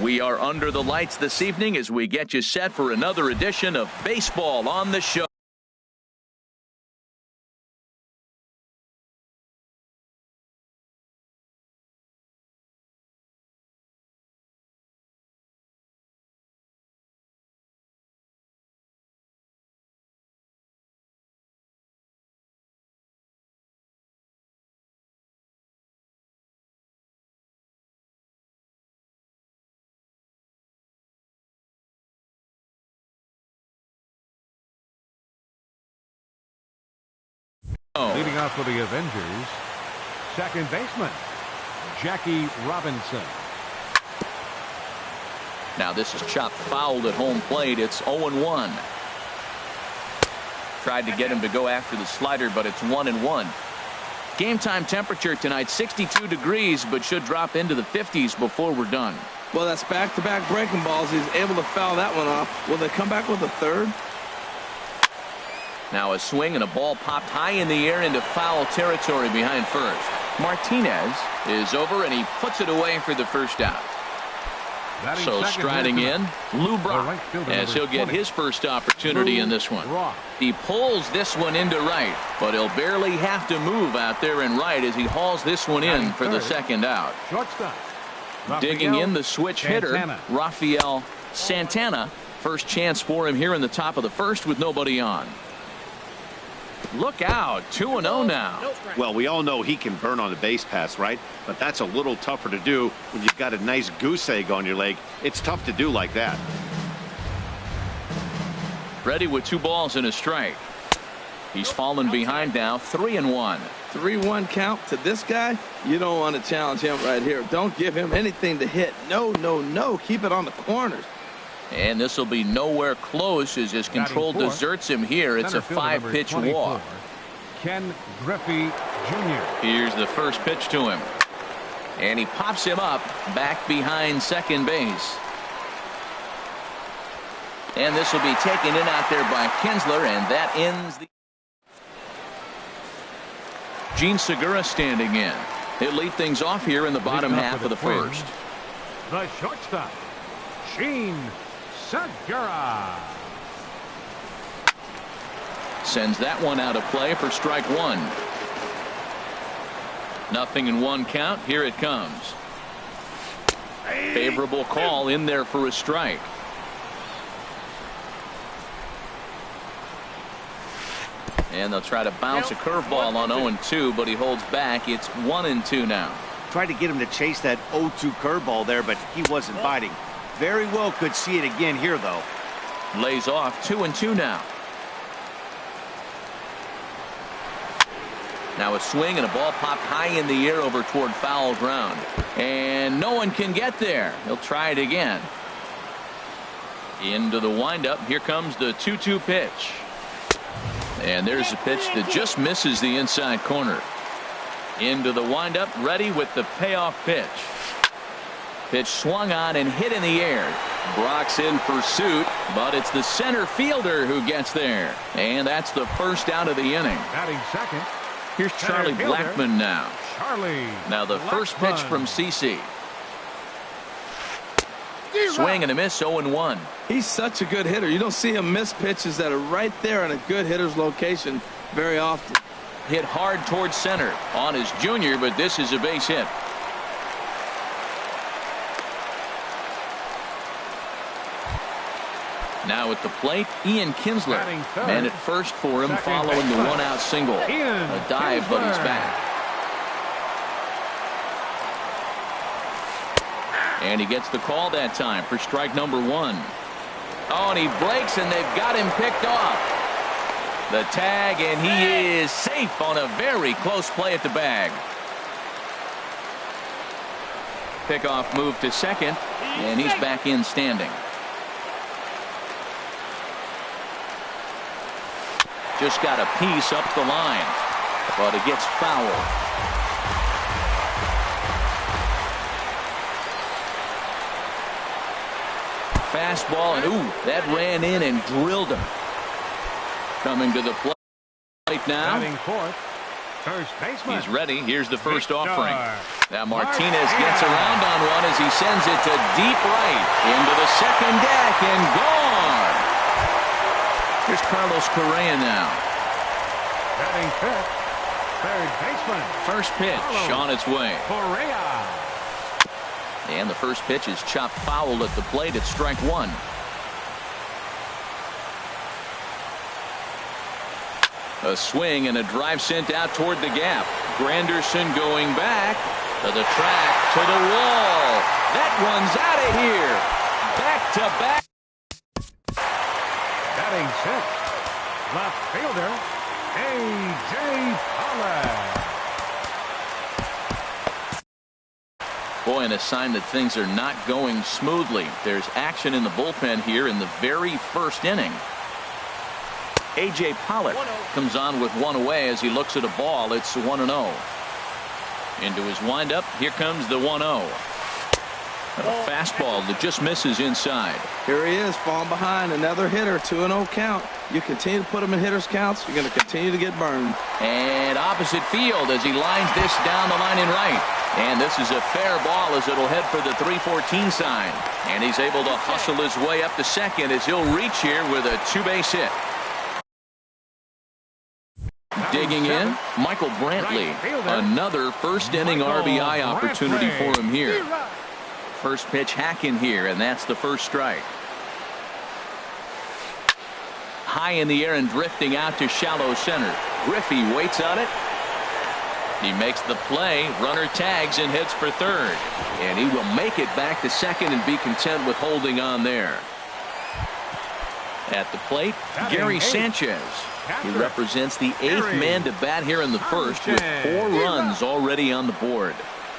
We are under the lights this evening as we get you set for another edition of Baseball on the Show. Leading off for the Avengers, second baseman, Jackie Robinson. Now this is chopped fouled at home plate. It's 0-1. Tried to get him to go after the slider, but it's 1-1. Game time temperature tonight, 62 degrees, but should drop into the 50s before we're done. Well, that's back-to-back breaking balls. He's able to foul that one off. Will they come back with a third? Now a swing and a ball popped high in the air into foul territory behind first. Martinez is over and he puts it away for the first out. So striding in, Lou Brock, as he'll get his first opportunity in this one. He pulls this one into right, but he'll barely have to move out there in right as he hauls this one in for the second out. Digging in the switch hitter, Rafael Santana. First chance for him here in the top of the first with nobody on. Look out, 2-0 now. Well, we all know he can burn on the base pass, right? But that's a little tougher to do when you've got a nice goose egg on your leg. It's tough to do like that. Ready with 2 balls and a strike. He's fallen behind now, 3-1. 3-1 count to this guy. You don't want to challenge him right here. Don't give him anything to hit. No, no, no. Keep it on the corners. And this will be nowhere close as his control deserts him here. It's a 5-pitch walk. Ken Griffey Jr. Here's the first pitch to him. And he pops him up back behind second base. And this will be taken in out there by Kinsler, and that ends the... Gene Segura standing in. He'll lead things off here in the bottom half of the first. The shortstop, Gene Segura. Sends that one out of play for strike one. 0-1 count. Here it comes. Favorable call in there for a strike. And they'll try to bounce a curveball on 0-2, but he holds back. It's 1-2 now. Tried to get him to chase that 0-2 curveball there, but he wasn't biting. Very well could see it again here, though. Lays off 2-2 now. Now a swing and a ball popped high in the air over toward foul ground. And no one can get there. He'll try it again. Into the windup. Here comes the 2-2 pitch. And there's a pitch that just misses the inside corner. Into the windup, ready with the payoff pitch. Pitch swung on and hit in the air. Brock's in pursuit, but it's the center fielder who gets there. And that's the first out of the inning. Batting second. Here's Charlie Blackmon now. Now the first pitch from CC. Swing and a miss, 0-1. He's such a good hitter. You don't see him miss pitches that are right there in a good hitter's location very often. Hit hard towards center on his junior, but this is a base hit. Now at the plate, Ian Kinsler. Man at first for him following the one-out single. A dive, but he's back. And he gets the call that time for strike number one. Oh, and he breaks, and they've got him picked off. The tag, and he is safe on a very close play at the bag. Pickoff move to second, and he's back in standing. Just got a piece up the line, but it gets foul. Fastball, and ooh, that ran in and drilled him. Coming to the plate now, First baseman. He's ready. Here's the first Victor. offering. Now Martinez gets around on one as he sends it to deep right into the second deck and gone. Here's Carlos Correa now. Batting fifth. Third baseman. First pitch on its way. Correa. And the first pitch is chopped foul at the plate at strike one. A swing and a drive sent out toward the gap. Granderson going back to the track, to the wall. That one's out of here. Back to back. Batting sixth. Left fielder. A.J. Pollock. Boy, and a sign that things are not going smoothly. There's action in the bullpen here in the very first inning. A.J. Pollock comes on with one away as he looks at a ball. It's 1-0. Into his windup. Here comes the 1-0. A fastball that just misses inside. Here he is, falling behind. Another hitter, 2-0 count. You continue to put him in hitters' counts, you're going to continue to get burned. And opposite field as he lines this down the line in right. And this is a fair ball as it'll head for the 3-14 sign. And he's able to hustle his way up to second as he'll reach here with a two-base hit. Digging in, Michael Brantley. Another first inning RBI opportunity for him here. First pitch hack in here, and that's the first strike. High in the air and drifting out to shallow center. Griffey waits on it. He makes the play. Runner tags and heads for third. And he will make it back to second and be content with holding on there. At the plate, Gary Sanchez. He represents the eighth man to bat here in the first with 4 runs already on the board.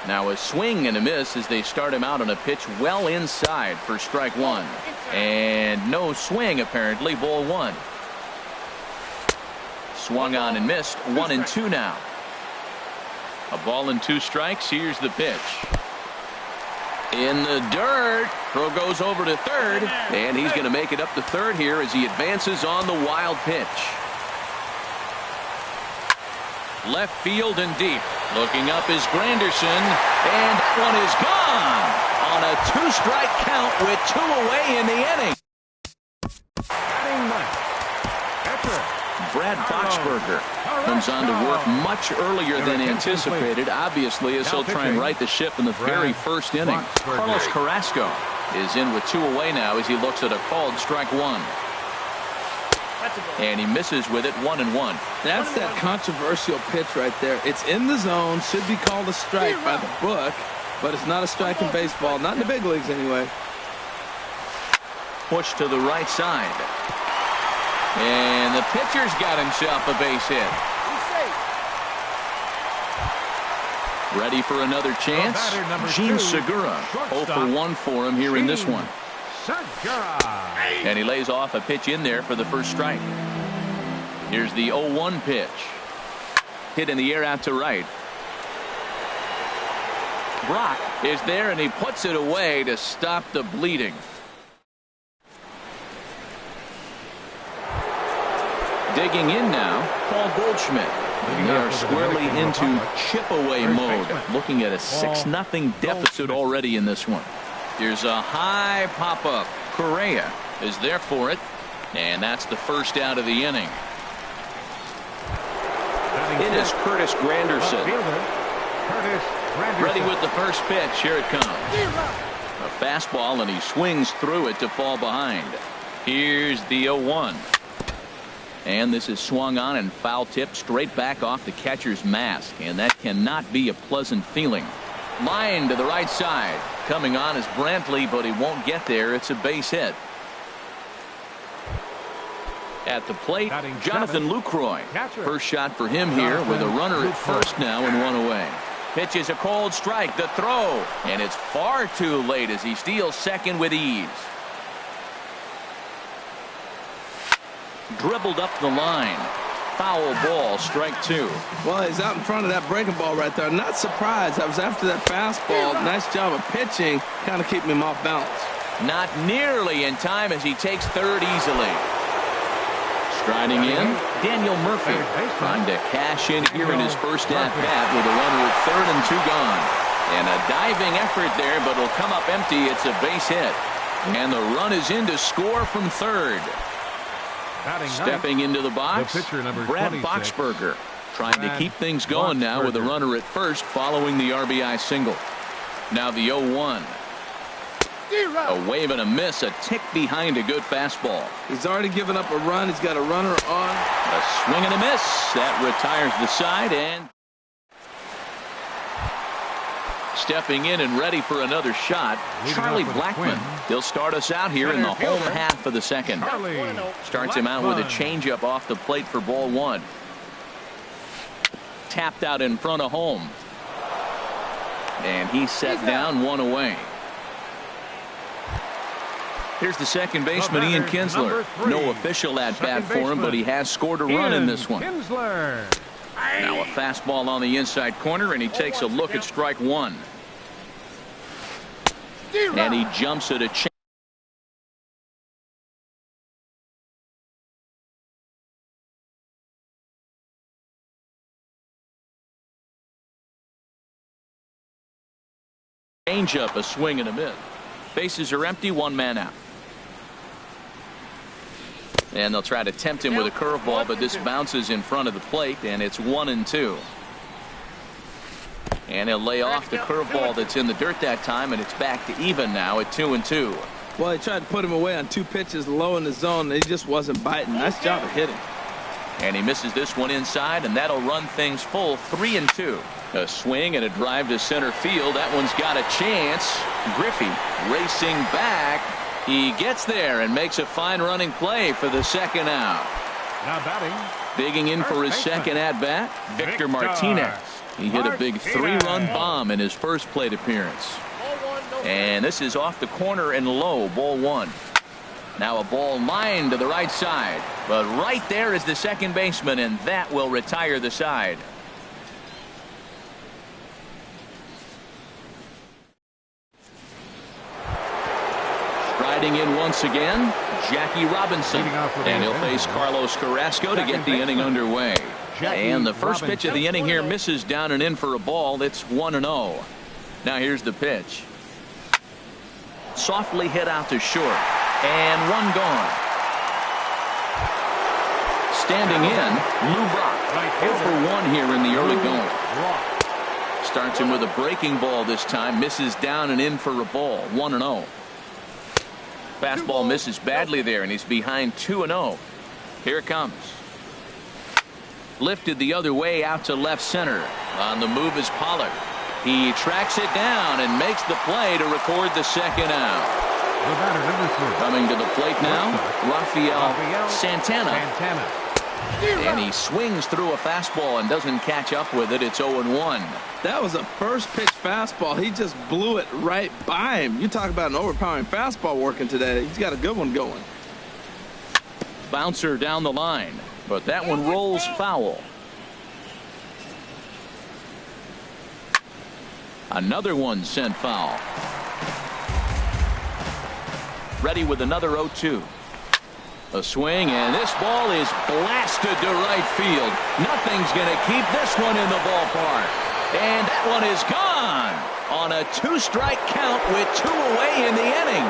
Now a swing and a miss as they start him out on a pitch well inside for strike one. And no swing apparently, ball one. Swung on and missed, 1-2 now. A ball and 2 strikes. Here's the pitch. In the dirt. Throw goes over to third. And he's going to make it up to third here as he advances on the wild pitch. Left field and deep. Looking up is Granderson. And that one is gone. On a 2-strike count with 2 away in the inning. Brad Boxberger comes on to work much earlier than anticipated, obviously, as he'll try and right the ship in the very first inning. Carlos Carrasco is in with 2 away now as he looks at a called strike one. And he misses with it, 1-1. That's that controversial pitch right there. It's in the zone, should be called a strike by the book, but it's not a strike in baseball, not in the big leagues anyway. Push to the right side. And the pitcher's got himself a base hit. Ready for another chance? Gene Segura. 0 for 1 for him here in this one. And he lays off a pitch in there for the first strike. Here's the 0-1 pitch. Hit in the air out to right. Brock is there and he puts it away to stop the bleeding. Digging in now, Paul Goldschmidt. They are squarely into chip-away mode, looking at a 6-0 deficit already in this one. Here's a high pop-up. Correa is there for it, and that's the first out of the inning. It is Curtis Granderson. Ready with the first pitch. Here it comes. A fastball, and he swings through it to fall behind. Here's the 0-1. And this is swung on and foul tip straight back off the catcher's mask. And that cannot be a pleasant feeling. Line to the right side. Coming on is Brantley, but he won't get there. It's a base hit. At the plate, Jonathan Lucroy. First shot for him here with a runner at first now and 1 away. Pitch is a cold strike. The throw. And it's far too late as he steals second with ease. Dribbled up the line. Foul ball, strike 2. Well, he's out in front of that breaking ball right there. Not surprised. I was after that fastball. Nice job of pitching, kind of keeping him off balance. Not nearly in time as he takes third easily. Striding in, Daniel Murphy trying to cash in here in his first at-bat with a runner at third and 2 gone. And a diving effort there, but it'll come up empty. It's a base hit. And the run is in to score from third. Stepping into the box, Brad Boxberger trying to keep things going now with a runner at first following the RBI single. Now the 0-1. A wave and a miss, a tick behind a good fastball. He's already given up a run. He's got a runner on. A swing and a miss. That retires the side, and stepping in and ready for another shot, Charlie Blackmon. He'll start us out here in the home half of the second. Starts him out with a changeup off the plate for ball 1. Tapped out in front of home. And he's set down, 1 away. Here's the second baseman, Ian Kinsler. No official at-bat for him, but he has scored a run in this one. Now a fastball on the inside corner, and he takes a look at strike 1. And he jumps at a change-up, a swing and a miss. Bases are empty, 1 man out. And they'll try to tempt him with a curveball, but this bounces in front of the plate, and it's 1-2. And he'll lay off the curveball that's in the dirt that time, and it's back to even now at 2-2. Well, he tried to put him away on 2 pitches low in the zone, and he just wasn't biting. Nice job of hitting. And he misses this one inside, and that'll run things full, 3-2. A swing and a drive to center field. That one's got a chance. Griffey racing back. He gets there and makes a fine running play for the second out. Now batting. Digging in for his second at-bat, Victor Martinez. He hit a big 3-run bomb in his first plate appearance. And this is off the corner and low, ball 1. Now a ball lined to the right side. But right there is the second baseman, and that will retire the side. Riding in once again, Jackie Robinson, and he'll face Carlos Carrasco to get the inning underway. And the first pitch of the inning here misses down and in for a ball. It's 1-0. Now here's the pitch. Softly hit out to short, and 1 gone. Standing in, Lou Brock, 0 for 1 here in the early going. Starts him with a breaking ball this time, misses down and in for a ball, 1-0. Fastball misses badly there, and he's behind 2-0. Here it comes. Lifted the other way out to left center. On the move is Pollard. He tracks it down and makes the play to record the second out. Coming to the plate now, Rafael Santana. And he swings through a fastball and doesn't catch up with it. It's 0-1. That was a first pitch fastball. He just blew it right by him. You talk about an overpowering fastball working today. He's got a good one going. Bouncer down the line, but that one rolls foul. Another one sent foul. Ready with another 0-2. A swing, and this ball is blasted to right field. Nothing's going to keep this one in the ballpark. And that one is gone on a 2-strike count with 2 away in the inning.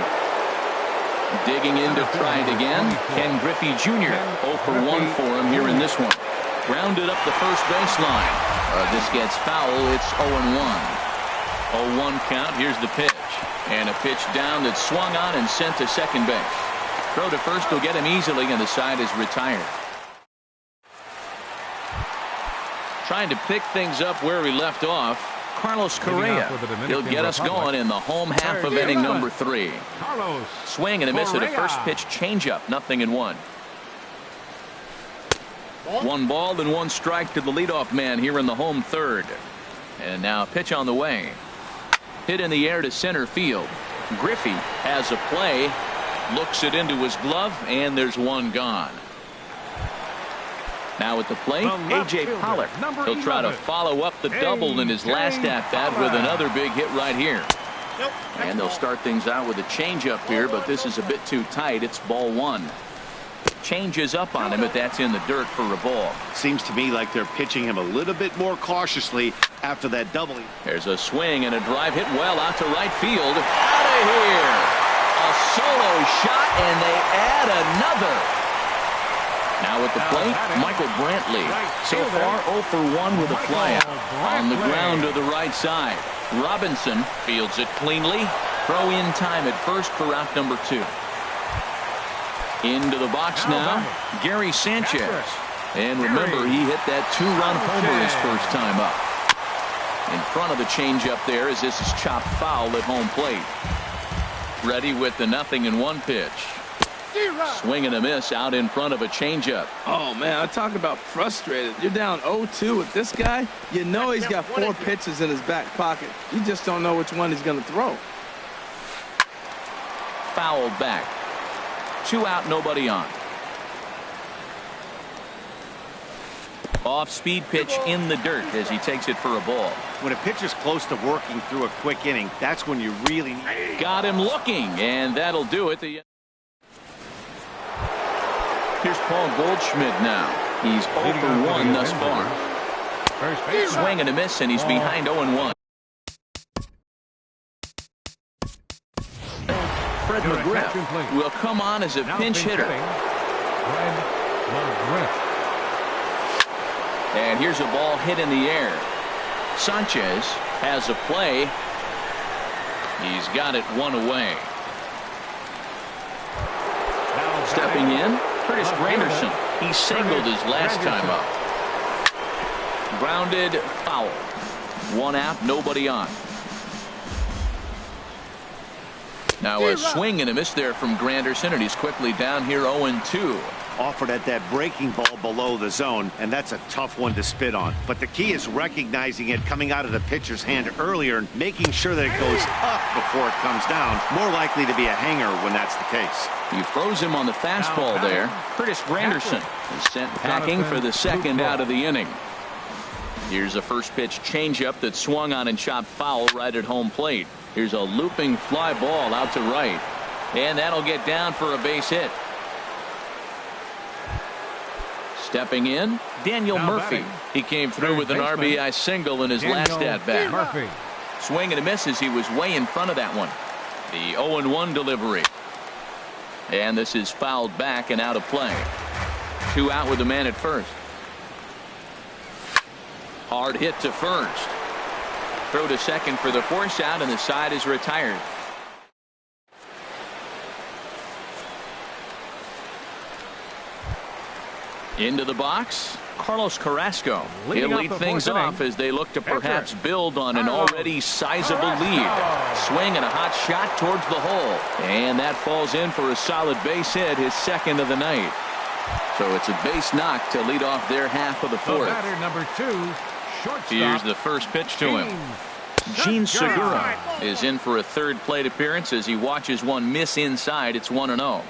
Digging in to try it again, Ken Griffey Jr. 0 for 1 for him here in this one. Grounded up the first baseline. This gets foul. It's 0-1. 0-1 count. Here's the pitch. And a pitch down that's swung on and sent to second base. Throw to first will get him easily, and the side is retired. Trying to pick things up where we left off, Carlos Correa. He'll get us going in the home half of inning number 3. Swing and a miss at a first pitch changeup. 0-1. 1 ball and 1 strike to the leadoff man here in the home third. And now a pitch on the way. Hit in the air to center field. Griffey has a play. Looks it into his glove, and there's 1 gone. Now at the plate, A.J. Pollard. He'll try to follow up the double in his last at-bat with another big hit right here. And they'll start things out with a changeup here, but this is a bit too tight. It's ball 1. changes up on him, but that's in the dirt for a ball. Seems to me like they're pitching him a little bit more cautiously after that doubling. There's a swing and a drive hit well out to right field. Out of here. A solo shot, and they add another. Now at the plate, Michael Brantley. So far 0 for 1 with a flyout. On the ground to the right side. Robinson fields it cleanly. Throw in time at first for out number 2. Into the box now, Gary Sanchez. And remember, he hit that 2-run homer his first time up. In front of the changeup there as this is chopped foul at home plate. Ready with the 0-1 pitch. Swing and a miss out in front of a changeup. Oh, man, I talk about frustrated. You're down 0-2 with this guy. You know he's got 4 pitches in his back pocket. You just don't know which one he's going to throw. Fouled back. 2 out, nobody on. Off-speed pitch in the dirt as he takes it for a ball. When a pitcher's close to working through a quick inning, that's when you really need. Got him looking, and that'll do it. Here's Paul Goldschmidt now. He's 0 for 1 thus far. Swing and a miss, and he's behind 0-1. Fred McGriff will come on as a pinch hitter. And here's a ball hit in the air. Sanchez has a play. He's got it 1 away. Stepping in, Curtis Granderson. He singled his last time up. Grounded foul. 1 out, nobody on. Now a swing and a miss there from Granderson, and he's quickly down here 0-2. Offered at that breaking ball below the zone, and that's a tough one to spit on. But the key is recognizing it coming out of the pitcher's hand earlier and making sure that it goes up before it comes down. More likely to be a hanger when that's the case. He froze him on the fastball there. Curtis Granderson is sent packing for the 2nd out of the inning. Here's a first pitch changeup that swung on and chopped foul right at home plate. Here's a looping fly ball out to right. And that'll get down for a base hit. Stepping in, Daniel Murphy. He came through with an RBI single in his last at-bat. Swing and a miss as he was way in front of that one. The 0-1 delivery. And this is fouled back and out of play. 2 out with the man at first. Hard hit to first. Throw to second for the force out, and the side is retired. Into the box, Carlos Carrasco. He'll lead things off as they look to perhaps build on an already sizable lead. Swing and a hot shot towards the hole. And that falls in for a solid base hit, his 2nd of the night. So it's a base knock to lead off their half of the 4th. Batter number 2, shortstop. Here's the first pitch to him. Gene Segura is in for a 3rd plate appearance as he watches one miss inside. It's 1-0.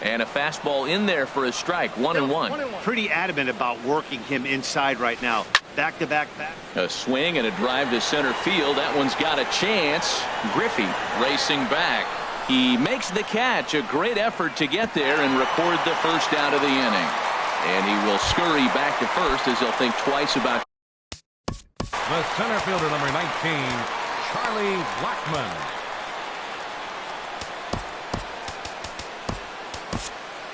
And a fastball in there for a strike. 1-1. Pretty adamant about working him inside right now. Back-to-back. A swing and a drive to center field. That one's got a chance. Griffey racing back. He makes the catch. A great effort to get there and record the 1st out of the inning. And he will scurry back to first as he'll think twice about. The center fielder, number 19, Charlie Blackmon.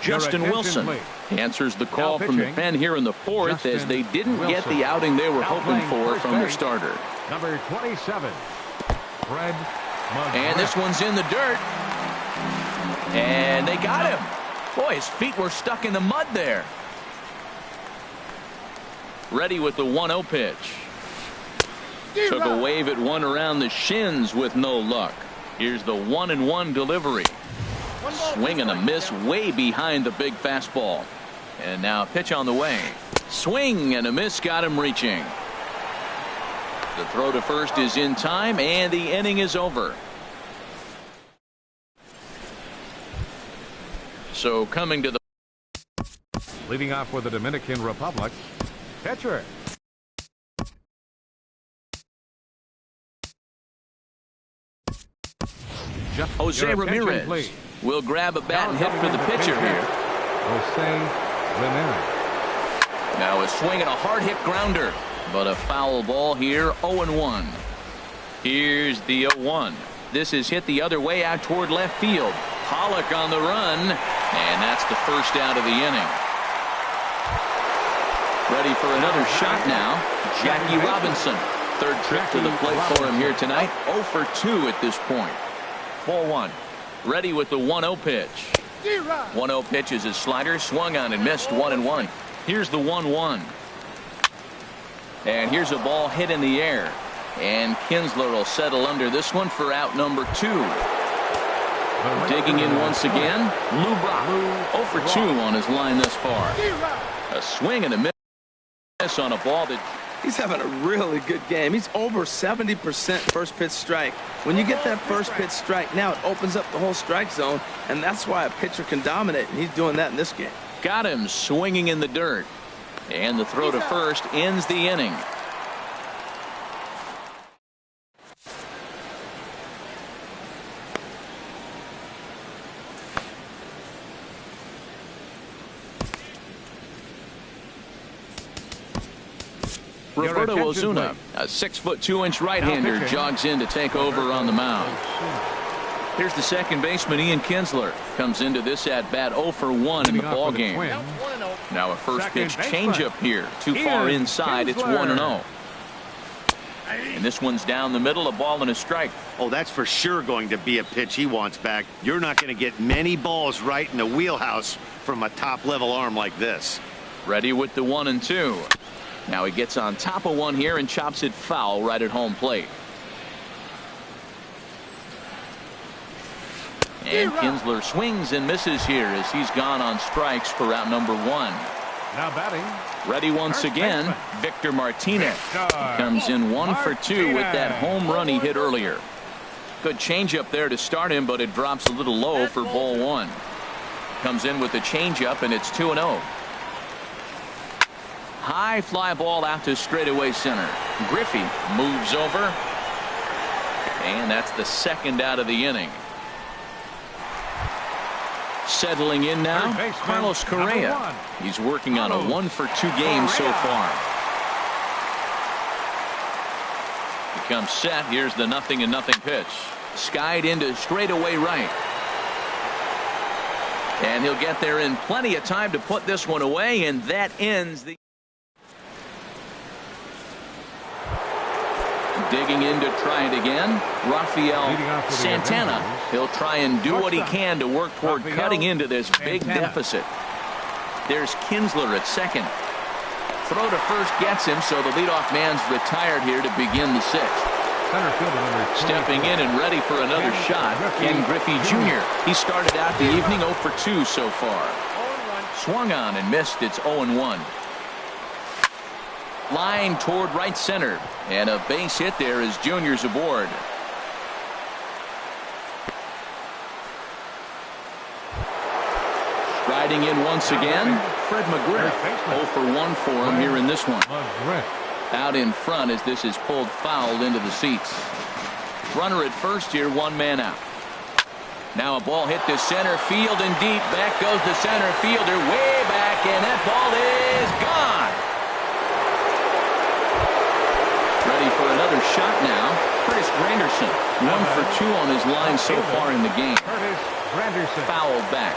Justin Wilson answers the call from the pen here in the 4th as they didn't get the outing they were hoping for from their starter. Number 27, Fred McGriff. And this one's in the dirt. And they got him. Boy, his feet were stuck in the mud there. Ready with the 1-0 pitch. Took a wave at one around the shins with no luck. Here's the 1-1 delivery. Swing and a miss way behind the big fastball. And now a pitch on the way. Swing and a miss got him reaching. The throw to first is in time, and the inning is over. So coming to the leading off for the Dominican Republic, pitcher. Jose Ramirez will grab a bat and hit for the pitcher here. Jose Ramirez. Now a swing and a hard hit grounder, but a foul ball here. 0-1. Here's the 0-1. This is hit the other way out toward left field. Pollock on the run, and that's the first out of the inning. Ready for another shot now. Jackie Robinson. Third trip to the plate for him here tonight. 0 for 2 at this point. 4-1. Ready with the 1-0 pitch. 1-0 pitch is his slider. Swung on and missed. 1-1. Here's the 1-1. And here's a ball hit in the air. And Kinsler will settle under this one for out number 2. Digging in once again, Lou Brock. 0 for 2 on his line thus far. A swing and a miss on a ball that... He's having a really good game. He's over 70% first pitch strike. When you get that first pitch strike, now it opens up the whole strike zone, and that's why a pitcher can dominate, and he's doing that in this game. Got him swinging in the dirt. And the throw to first ends the inning. Roberto Ozuna, a 6'2" right-hander, jogs in to take over on the mound. Here's the second baseman, Ian Kinsler. Comes into this at-bat 0 for 1 in the ball game. Now a first pitch changeup here. Too far inside. It's 1-0. And this one's down the middle, a ball and a strike. Oh, that's for sure going to be a pitch he wants back. You're not going to get many balls right in the wheelhouse from a top-level arm like this. Ready with the 1-2. Now he gets on top of one here and chops it foul right at home plate. And Kinsler swings and misses here as he's gone on strikes for out number 1. Now batting. Ready once again, Victor Martinez. Comes in 1 for 2 with that home run he hit earlier. Good changeup there to start him, but it drops a little low for ball 1. Comes in with the changeup, and it's 2-0. High fly ball out to straightaway center. Griffey moves over, and that's the second out of the inning. Settling in now, Carlos Correa. He's working on a 1 for 2 game so far. He comes set. Here's the 0-0 pitch. Skied into straightaway right. And he'll get there in plenty of time to put this one away, and that ends the... Digging in to try it again, Rafael Santana. He'll try and do what he can to work toward cutting into this big deficit. There's Kinsler at second. Throw to first gets him, so the leadoff man's retired here to begin the 6th. Stepping in and ready for another shot, Ken Griffey Jr. He started out the evening 0 for 2 so far. Swung on and missed. It's 0-1. Line toward right center, and a base hit there as Junior's aboard. Striding in once again, Fred McGriff. 0 for 1 for him here in this one. Out in front as this is pulled foul into the seats. Runner at first here, 1 man out. Now a ball hit to center field and deep. Back goes the center fielder way back, and that ball is gone. Ready for another shot now. Curtis Granderson, 1 for 2 on his line so far in the game. Fouled back.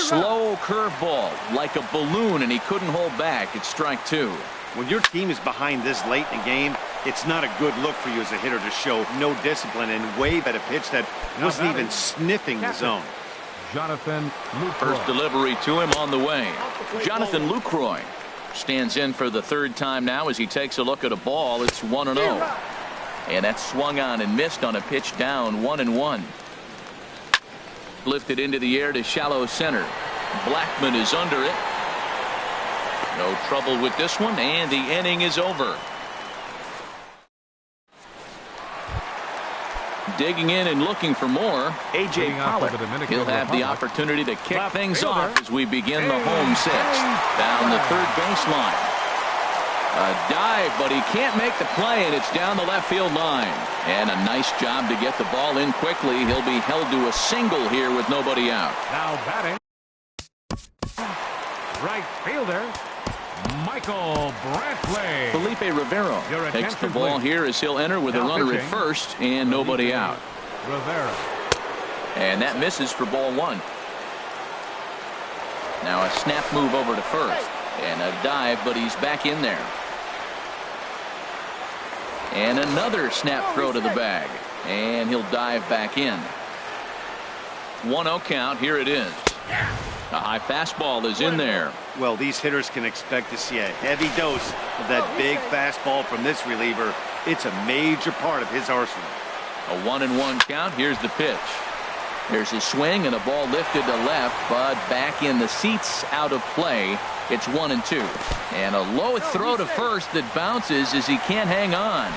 Slow curveball like a balloon, and he couldn't hold back. It's strike 2. When your team is behind this late in the game, it's not a good look for you as a hitter to show no discipline and wave at a pitch that wasn't even sniffing the zone. Jonathan Lucroy. First delivery to him on the way. Jonathan Lucroy stands in for the 3rd time now as he takes a look at a ball. It's 1-0. And that's swung on and missed on a pitch down 1-1. Lifted into the air to shallow center. Blackman is under it. No trouble with this one, and the inning is over. Digging in and looking for more, A.J. Pollock. He'll have the opportunity to kick things off as we begin the home 6th. Down the third baseline. A dive, but he can't make the play, and it's down the left field line. And a nice job to get the ball in quickly. He'll be held to a single here with nobody out. Now batting, right fielder, Michael Brantley. Felipe Rivero takes the ball here as he'll enter with a runner at first and nobody out. Rivera. And that misses for ball one. Now a snap move over to first. And a dive, but he's back in there. And another snap throw to the bag. And he'll dive back in. 1-0 count. Here it is. A high fastball is in there. Well, these hitters can expect to see a heavy dose of that big fastball from this reliever. It's a major part of his arsenal. A 1-1 count. Here's the pitch. There's a swing and a ball lifted to left, but back in the seats, out of play. It's 1-2. And a low throw to first that bounces as he can't hang on.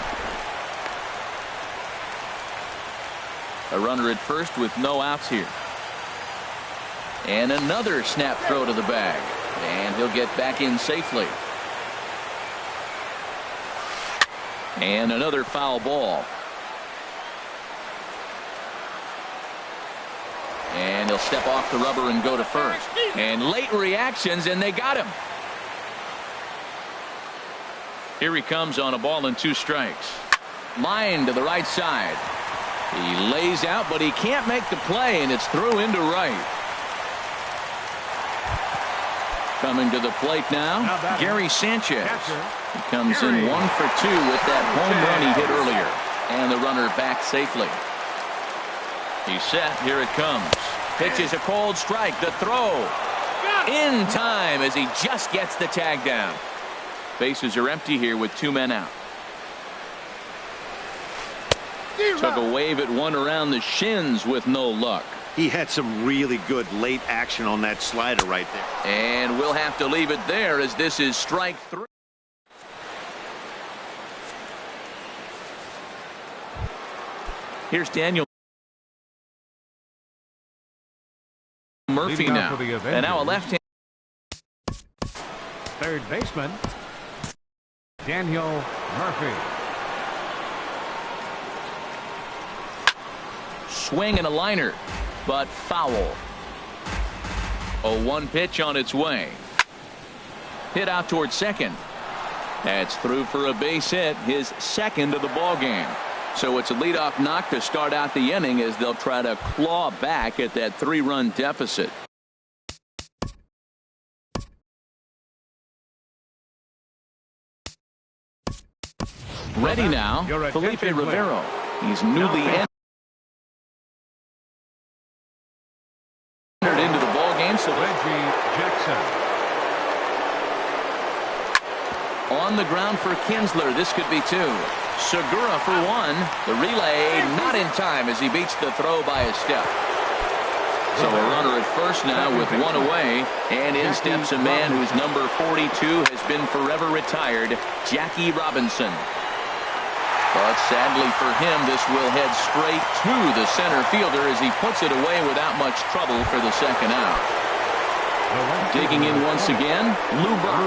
A runner at first with no outs here. And another snap throw to the bag. And he'll get back in safely. And another foul ball. And he'll step off the rubber and go to first. And late reactions, and they got him. Here he comes on a ball and 2 strikes. Line to the right side. He lays out, but he can't make the play, and it's through into right. Coming to the plate now, Gary Sanchez. He comes in 1 for 2 with that home run he hit earlier. And the runner back safely. He's set. Here it comes. Pitches a cold strike. The throw in time as he just gets the tag down. Bases are empty here with 2 men out. Took a wave at one around the shins with no luck. He had some really good late action on that slider right there. And we'll have to leave it there as this is strike 3. Here's Daniel Murphy now. And now a left-hand. Third baseman, Daniel Murphy. Swing and a liner, but foul. A 1 pitch on its way. Hit out towards second. That's through for a base hit, his second of the ball game. So it's a leadoff knock to start out the inning as they'll try to claw back at that 3-run deficit. Ready now, Felipe Rivero. He's newly entered into the ball game. So Reggie Jackson. On the ground for Kinsler. This could be 2. Segura for 1. The relay not in time as he beats the throw by a step. So a runner at first now with 1 away. And in steps a man whose number 42 has been forever retired, Jackie Robinson. But sadly for him, this will head straight to the center fielder as he puts it away without much trouble for the second out. Digging in once again, Lou Brock.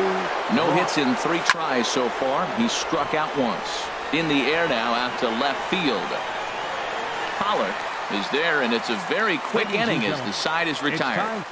No hits in 3 tries so far. He struck out once. In the air now out to left field. Pollock is there, and it's a very quick inning as the side is retired.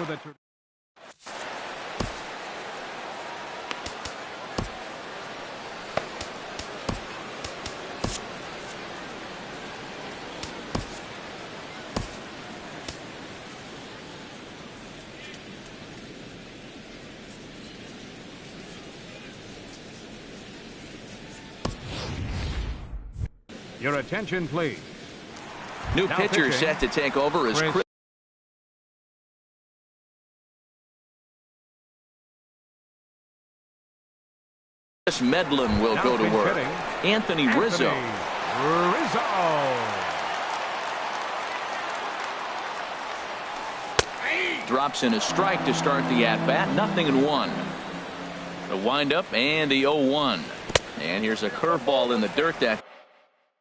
Your attention, please. New pitcher set to take over as Chris Medlin will go to work. Anthony Rizzo. Drops in a strike to start the at-bat. 0-1. The windup and the 0-1. And here's a curveball in the dirt that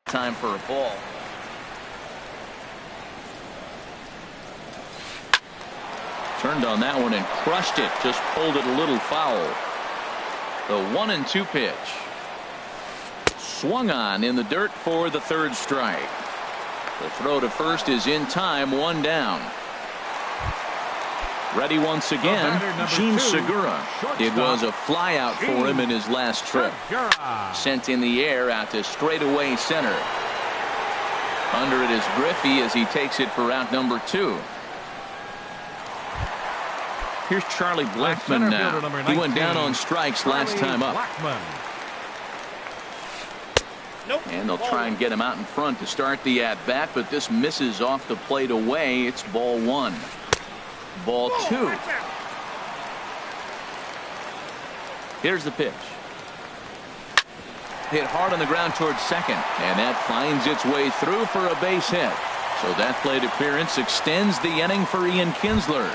time for a ball. Turned on that one and crushed it. Just pulled it a little foul. The 1-2 pitch. Swung on in the dirt for the third strike. The throw to first is in time, one down. Ready once again, Gene Segura. It was a fly out for him in his last trip. Sent in the air out to straightaway center. Under it is Griffey as he takes it for out number 2. Here's Charlie Blackmon now. He went down on strikes last time up. And they'll try and get him out in front to start the at-bat, but this misses off the plate away. It's ball 1. Ball 2. Here's the pitch. Hit hard on the ground towards second, and that finds its way through for a base hit. So that plate appearance extends the inning for Ian Kinsler.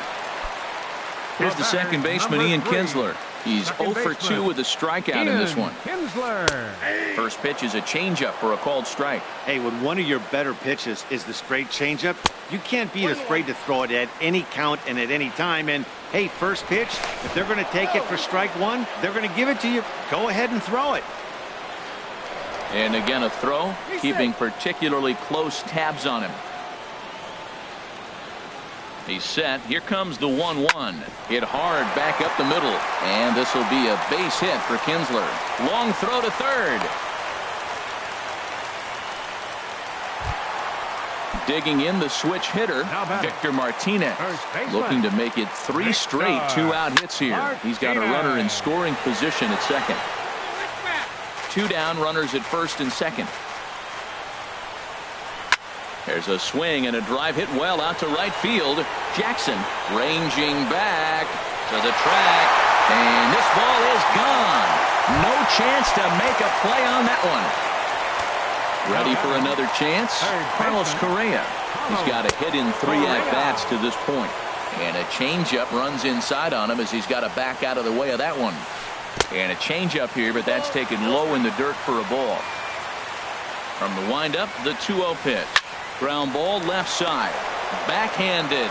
Here's the second baseman, Ian Kinsler. He's 0 for 2 with a strikeout in this one. First pitch is a changeup for a called strike. Hey, when one of your better pitches is the straight changeup, you can't be afraid to throw it at any count and at any time. And hey, first pitch, if they're going to take it for strike 1, they're going to give it to you. Go ahead and throw it. And again a throw, keeping particularly close tabs on him. He's set. Here comes the 1-1. Hit hard back up the middle. And this will be a base hit for Kinsler. Long throw to third. Digging in the switch hitter, Victor Martinez. Looking to make it 3 straight 2-out hits here. He's got a runner in scoring position at second. 2 down, runners at first and second. There's a swing and a drive hit well out to right field. Jackson ranging back to the track, and this ball is gone. No chance to make a play on that one. Ready for another chance? Carlos Correa. He's got a hit in 3 at-bats to this point. And a changeup runs inside on him as he's got to back out of the way of that one. And a changeup here, but that's taken low in the dirt for a ball. From the windup, the 2-0 pitch. Ground ball left side. Backhanded.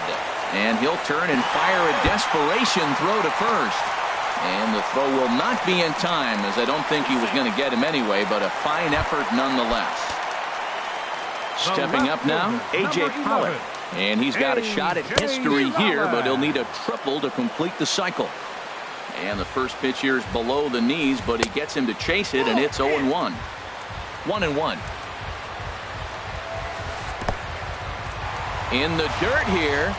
And he'll turn and fire a desperation throw to first. And the throw will not be in time, as I don't think he was going to get him anyway, but a fine effort nonetheless. Stepping up now, A.J. Pollock. And he's got a shot at history here, but he'll need a triple to complete the cycle. And the first pitch here is below the knees, but he gets him to chase it, and it's 0-1. 1-1. In the dirt here.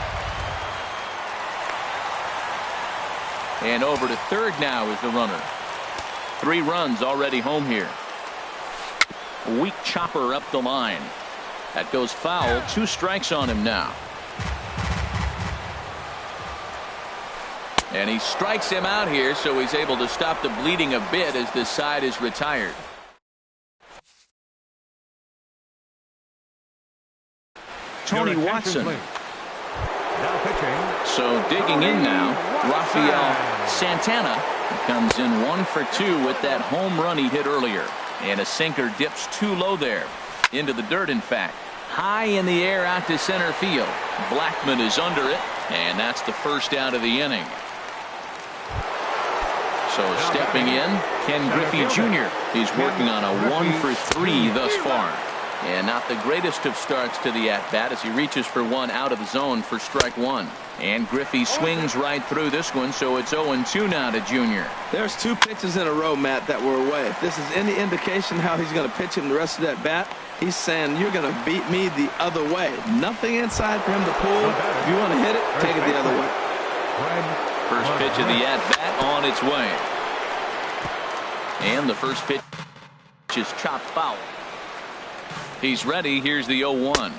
And over to third now is the runner. 3 runs already home here. A weak chopper up the line. That goes foul. 2 strikes on him now. And he strikes him out here, so he's able to stop the bleeding a bit as this side is retired. Tony Watson. Now pitching. So digging in now, Rafael Santana comes in 1 for 2 with that home run he hit earlier. And a sinker dips too low there. Into the dirt, in fact. High in the air out to center field. Blackmon is under it, and that's the first out of the inning. So stepping in, Ken Griffey Jr. He's working on a 1 for 3 thus far. And not the greatest of starts to the at-bat as he reaches for one out of the zone for strike 1. And Griffey swings right through this one, so it's 0-2 now to Jr. There's 2 pitches in a row, Matt, that were away. If this is any indication how he's going to pitch him the rest of that bat, he's saying you're going to beat me the other way. Nothing inside for him to pull. If you want to hit it, take it the other way. First pitch of the at-bat on its way. And the first pitch is chopped foul. He's ready. Here's the 0-1.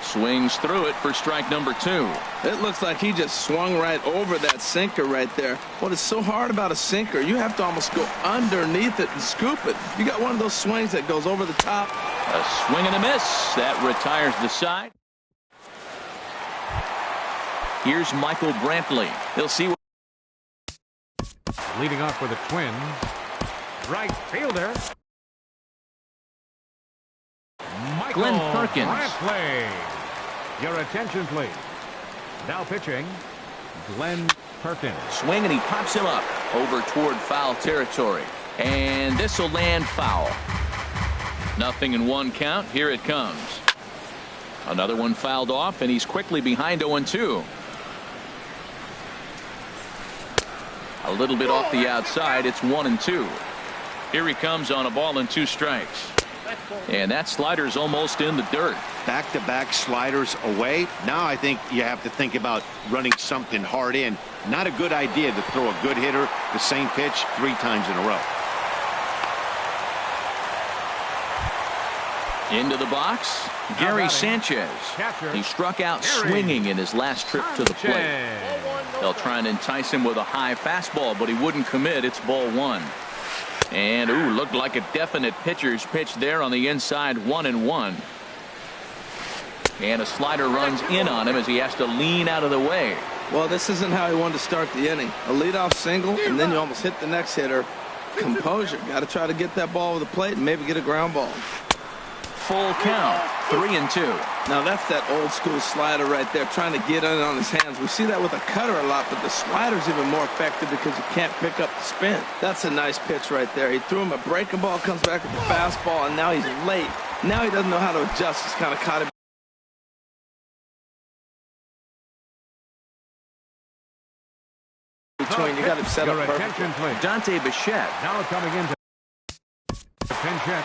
Swings through it for strike number 2. It looks like he just swung right over that sinker right there. What is so hard about a sinker, you have to almost go underneath it and scoop it. You got one of those swings that goes over the top. A swing and a miss. That retires the side. Here's Michael Brantley. He'll see what Leading off for the Twins, right fielder Glenn Perkins. Brantley. Your attention, please. Now pitching, Glenn Perkins. Swing, and he pops him up. over toward foul territory. And this will land foul. 0-1 count. Here it comes. Another one fouled off, and he's quickly behind 0-2. A little bit off the outside. It's 1-2. Here he comes on a ball and 2 strikes. And that slider's almost in the dirt. Back-to-back sliders away. Now I think you have to think about running something hard in. Not a good idea to throw a good hitter the same pitch 3 times in a row. Into the box, Gary Sanchez. He struck out swinging in his last trip to the plate. They'll try and entice him with a high fastball, but he wouldn't commit. It's ball 1. And, ooh, looked like a definite pitcher's pitch there on the inside, 1-1. And a slider runs in on him as he has to lean out of the way. Well, this isn't how he wanted to start the inning. A leadoff single, and then you almost hit the next hitter. Composure. Got to try to get that ball over the plate and maybe get a ground ball. Full count, 3-2. Now that's that old school slider right there, trying to get in on his hands. We see that with a cutter a lot, but the slider's even more effective because you can't pick up the spin. That's a nice pitch right there. He threw him a breaking ball, comes back with the fastball, and now he's late. Now he doesn't know how to adjust. He's kind of caught it. Between, you got to set up perfectly. Dante Bichette. Now coming into pinch hit.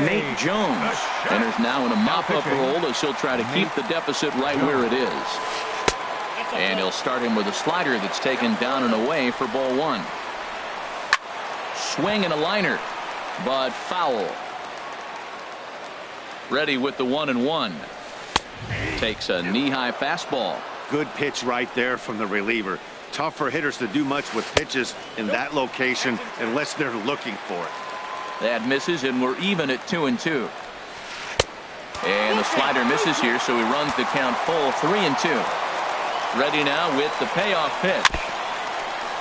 Nate Jones enters now in a mop-up role as he'll try to keep the deficit right where it is. And he'll start him with a slider that's taken down and away for ball 1. Swing and a liner, but foul. Ready with the 1-1. Takes a knee-high fastball. Good pitch right there from the reliever. Tough for hitters to do much with pitches in that location unless they're looking for it. That misses, and we're even at 2-2. And the slider misses here, so he runs the count full, 3-2. Ready now with the payoff pitch.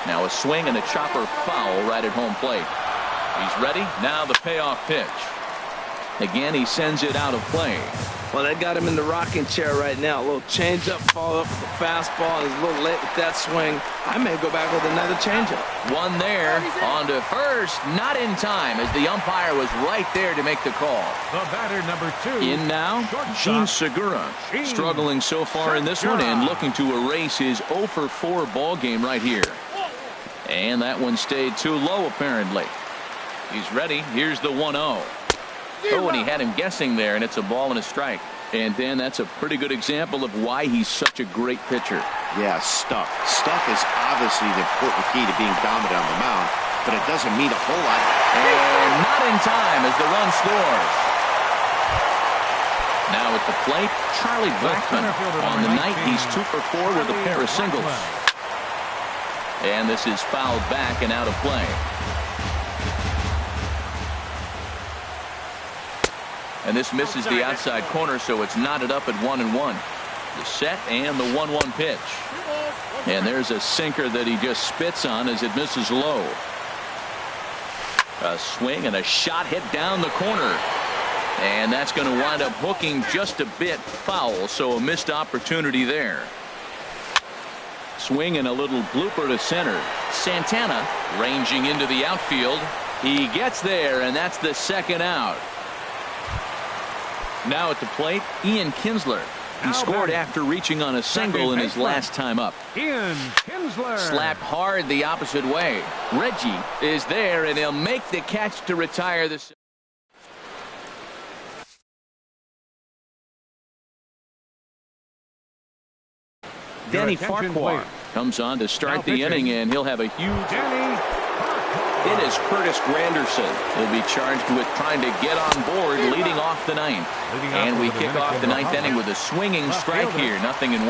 Now a swing and a chopper foul right at home plate. He's ready. Now the payoff pitch. Again, he sends it out of play. Well, they got him in the rocking chair right now. A little changeup, follow up with the fastball. He's a little late with that swing. I may go back with another changeup. One there, on to first, not in time, as the umpire was right there to make the call. The batter, number 2. In now, Gene Segura, struggling so far in this one and looking to erase his 0-for-4 ball game right here. And that one stayed too low, apparently. He's ready. Here's the 1-0. Oh, and he had him guessing there, and it's a ball and a strike. And then that's a pretty good example of why he's such a great pitcher. Yeah, stuff. Stuff is obviously the important key to being dominant on the mound, but it doesn't mean a whole lot. And not in time as the run scores. Now at the plate, Charlie Blackmon. On the night, he's 2-for-4 with a pair of singles. And this is fouled back and out of play. And this misses the outside corner, so it's knotted up at 1-1. The set and the 1-1 pitch. And there's a sinker that he just spits on as it misses low. A swing and a shot hit down the corner. And that's going to wind up hooking just a bit foul, so a missed opportunity there. Swing and a little blooper to center. Santana ranging into the outfield. He gets there, and that's the second out. Now at the plate, Ian Kinsler. He scored after reaching on a single in his last time up. Ian Kinsler. Slapped hard the opposite way. Reggie is there, and he'll make the catch to retire this. Danny Farquhar comes on to start the inning, and he'll have a huge. It is Curtis Granderson. He'll be charged with trying to get on board leading off the ninth. And we kick off the ninth inning with a swinging strike here. 0-1.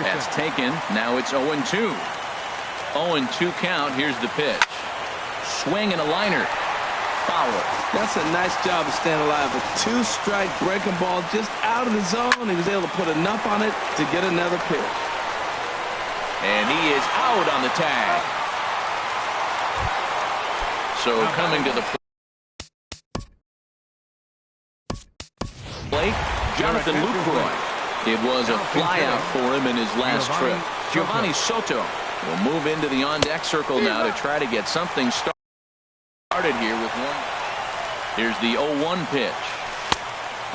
That's taken. Now it's 0-2. 0-2 count. Here's the pitch. Swing and a liner. Foul. That's a nice job of staying alive. A 2-strike breaking ball just out of the zone. He was able to put enough on it to get another pitch. And he is out on the tag. So coming to the plate, Jonathan Lucroy. It was a flyout for him in his last trip. Giovanni Soto We'll move into the on-deck circle now to try to get something started here with one. Here's the 0-1 pitch.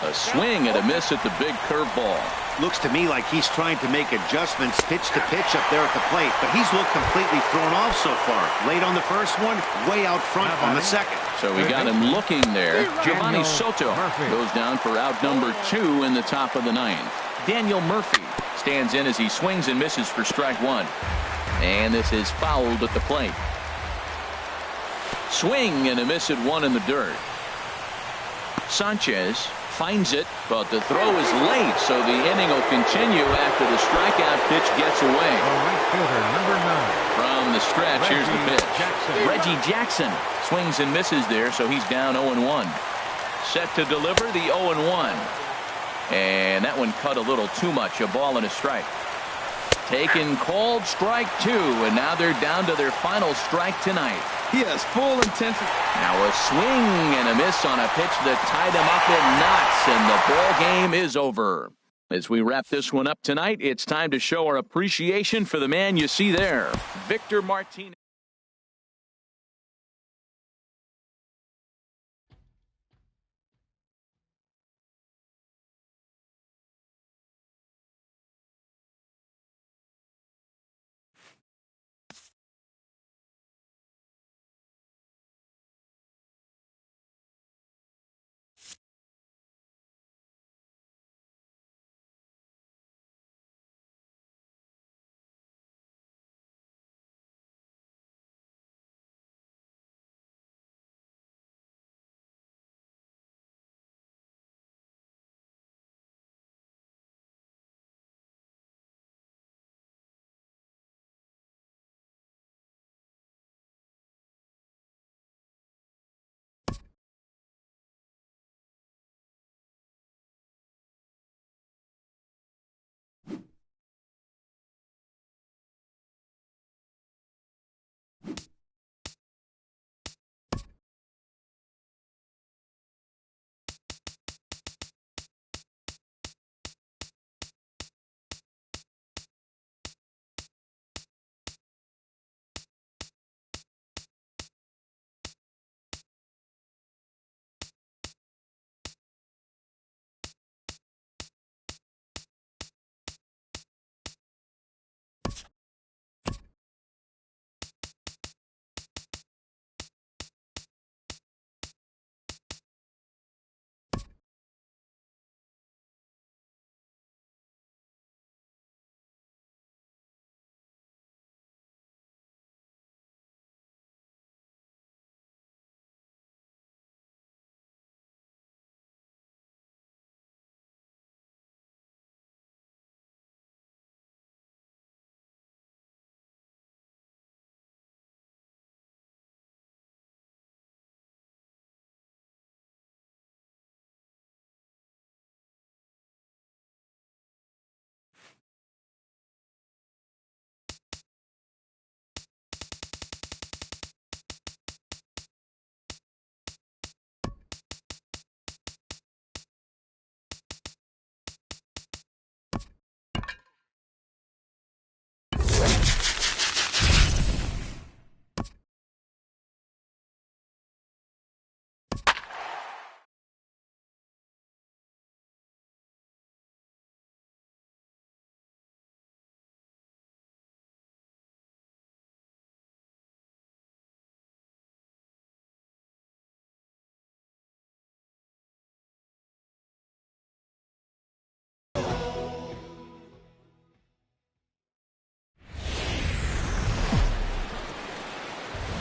A swing and a miss at the big curveball. Looks to me like he's trying to make adjustments pitch to pitch up there at the plate, but he's looked completely thrown off so far. Late on the first one, way out front on the second. So we got him looking there. Giovanni Soto goes down for out number 2 in the top of the 9th. Daniel Murphy stands in as he swings and misses for strike 1. And this is fouled at the plate. Swing and a miss at 1 in the dirt. Sanchez finds it, but the throw is late, so the inning will continue after the strikeout pitch gets away. Right fielder, number 9. From the stretch, here's the pitch. Reggie Jackson swings and misses there, so he's down 0-1. Set to deliver the 0-1. And that one cut a little too much, a ball and a strike. Taken called strike 2, and now they're down to their final strike tonight. He has full intention. Now a swing and a miss on a pitch that tied him up in knots, and the ball game is over. As we wrap this one up tonight, it's time to show our appreciation for the man you see there, Victor Martinez.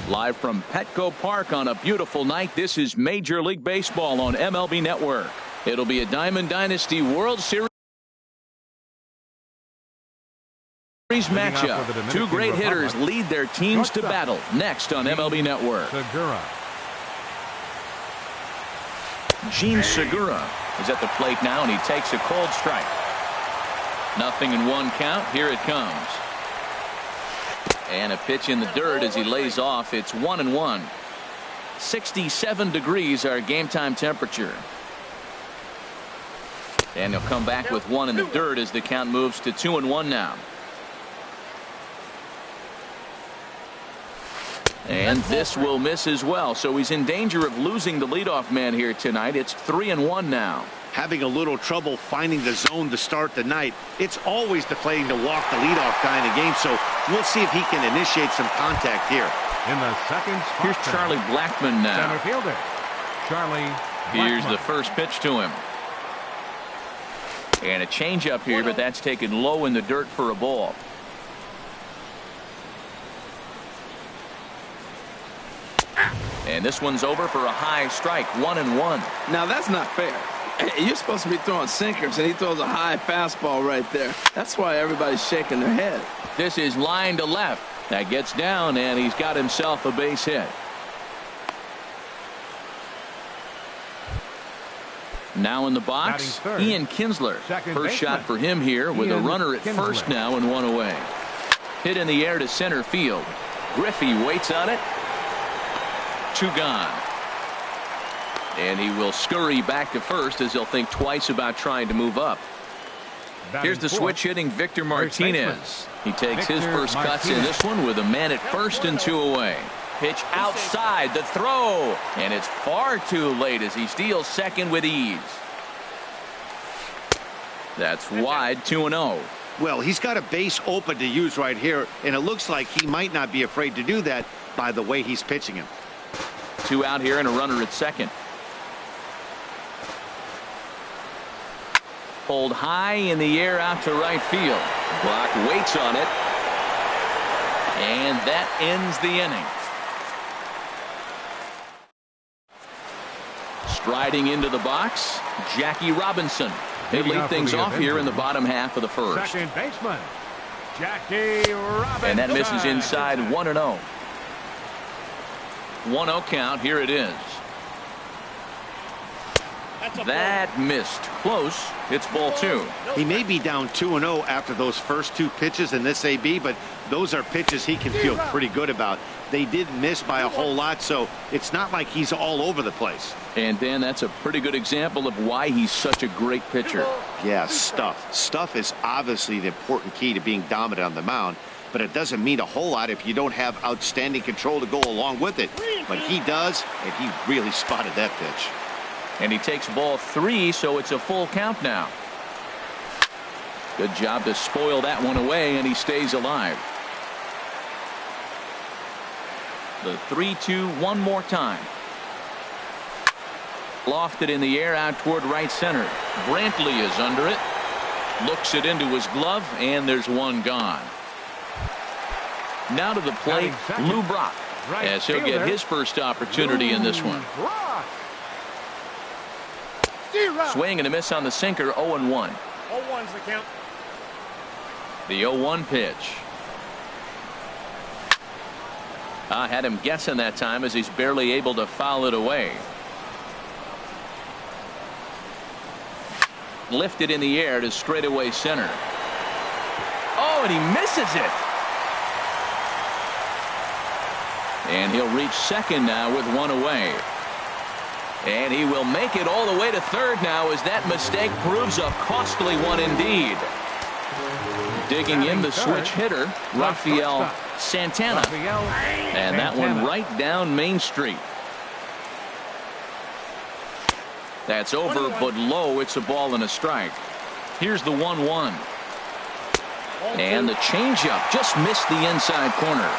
Live from Petco Park on a beautiful night, this is Major League Baseball on MLB Network. It'll be a Diamond Dynasty World Series matchup. Two great hitters lead their teams to battle next on MLB Network. Gene Segura is at the plate now, and he takes a cold strike. 0-1 count. Here it comes. And a pitch in the dirt as he lays off. It's 1-1. 67 degrees our game time temperature. And he'll come back with one in the dirt as the count moves to 2-1 now. And this will miss as well. So he's in danger of losing the leadoff man here tonight. It's 3-1 now. Having a little trouble finding the zone to start the night. It's always deflating to walk the leadoff guy in a game, so we'll see if he can initiate some contact here. In the second spot, here's Charlie Blackmon now. Center fielder, Charlie Here's Blackmon. the first pitch to him. And a changeup here, but that's taken low in the dirt for a ball. And this one's over for a high strike, 1-1. Now that's not fair. You're supposed to be throwing sinkers, and he throws a high fastball right there. That's why everybody's shaking their head. This is line to left. That gets down, and he's got himself a base hit. Now in the box, Ian Kinsler. First shot for him here with a runner at first now and one away. Hit in the air to center field. Griffey waits on it. 2 gone. And he will scurry back to first as he'll think twice about trying to move up. Here's the switch hitting Victor Martinez. He takes his first cuts in this one with a man at first and 2 away. Pitch outside, the throw, and it's far too late as he steals second with ease. That's wide, 2-0. Well, he's got a base open to use right here, and it looks like he might not be afraid to do that by the way he's pitching him. 2 out here and a runner at second. Pulled high in the air out to right field. Brock waits on it. And that ends the inning. Striding into the box, Jackie Robinson. They lead things off here in the bottom half of the first. Second baseman, Jackie Robinson. And that misses inside, 1-0. 1-0 count. Here it is. That missed. Close. It's ball 2. He may be down 2-0 after those first 2 pitches in this AB, but those are pitches he can feel pretty good about. They did miss by a whole lot, so it's not like he's all over the place. And Dan, that's a pretty good example of why he's such a great pitcher. Yeah, stuff. Stuff is obviously the important key to being dominant on the mound, but it doesn't mean a whole lot if you don't have outstanding control to go along with it. But he does, and he really spotted that pitch. And he takes ball 3, so it's a full count now. Good job to spoil that one away, and he stays alive. The 3-2 one more time. Lofted in the air out toward right center. Brantley is under it. Looks it into his glove, and there's one gone. Now to the plate, Lou Brock, as he'll get his first opportunity in this one. Swing and a miss on the sinker, 0-1. 0-1's the count. The 0-1 pitch. Had him guessing that time as he's barely able to foul it away. Lifted in the air to straightaway center. Oh, and he misses it. And he'll reach second now with 1 away. And he will make it all the way to third now as that mistake proves a costly one indeed. Digging in the switch hitter, Rafael Santana. And that one right down Main Street. That's over, but low. It's a ball and a strike. Here's the 1-1. And the changeup just missed the inside corner.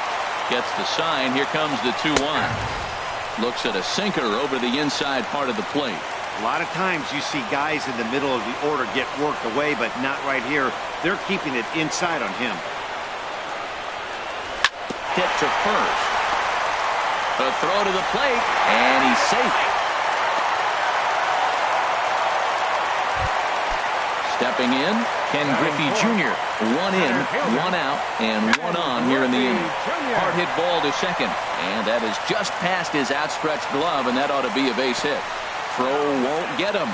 Gets the sign. Here comes the 2-1. Looks at a sinker over the inside part of the plate. A lot of times you see guys in the middle of the order get worked away, but not right here. They're keeping it inside on him. Hit to first. A throw to the plate, and he's safe. Stepping in, Ken Griffey Jr. 1 in, 1 out, and 1 on here in the inning. Hard hit ball to second, and that is just past his outstretched glove, and that ought to be a base hit. Throw won't get him.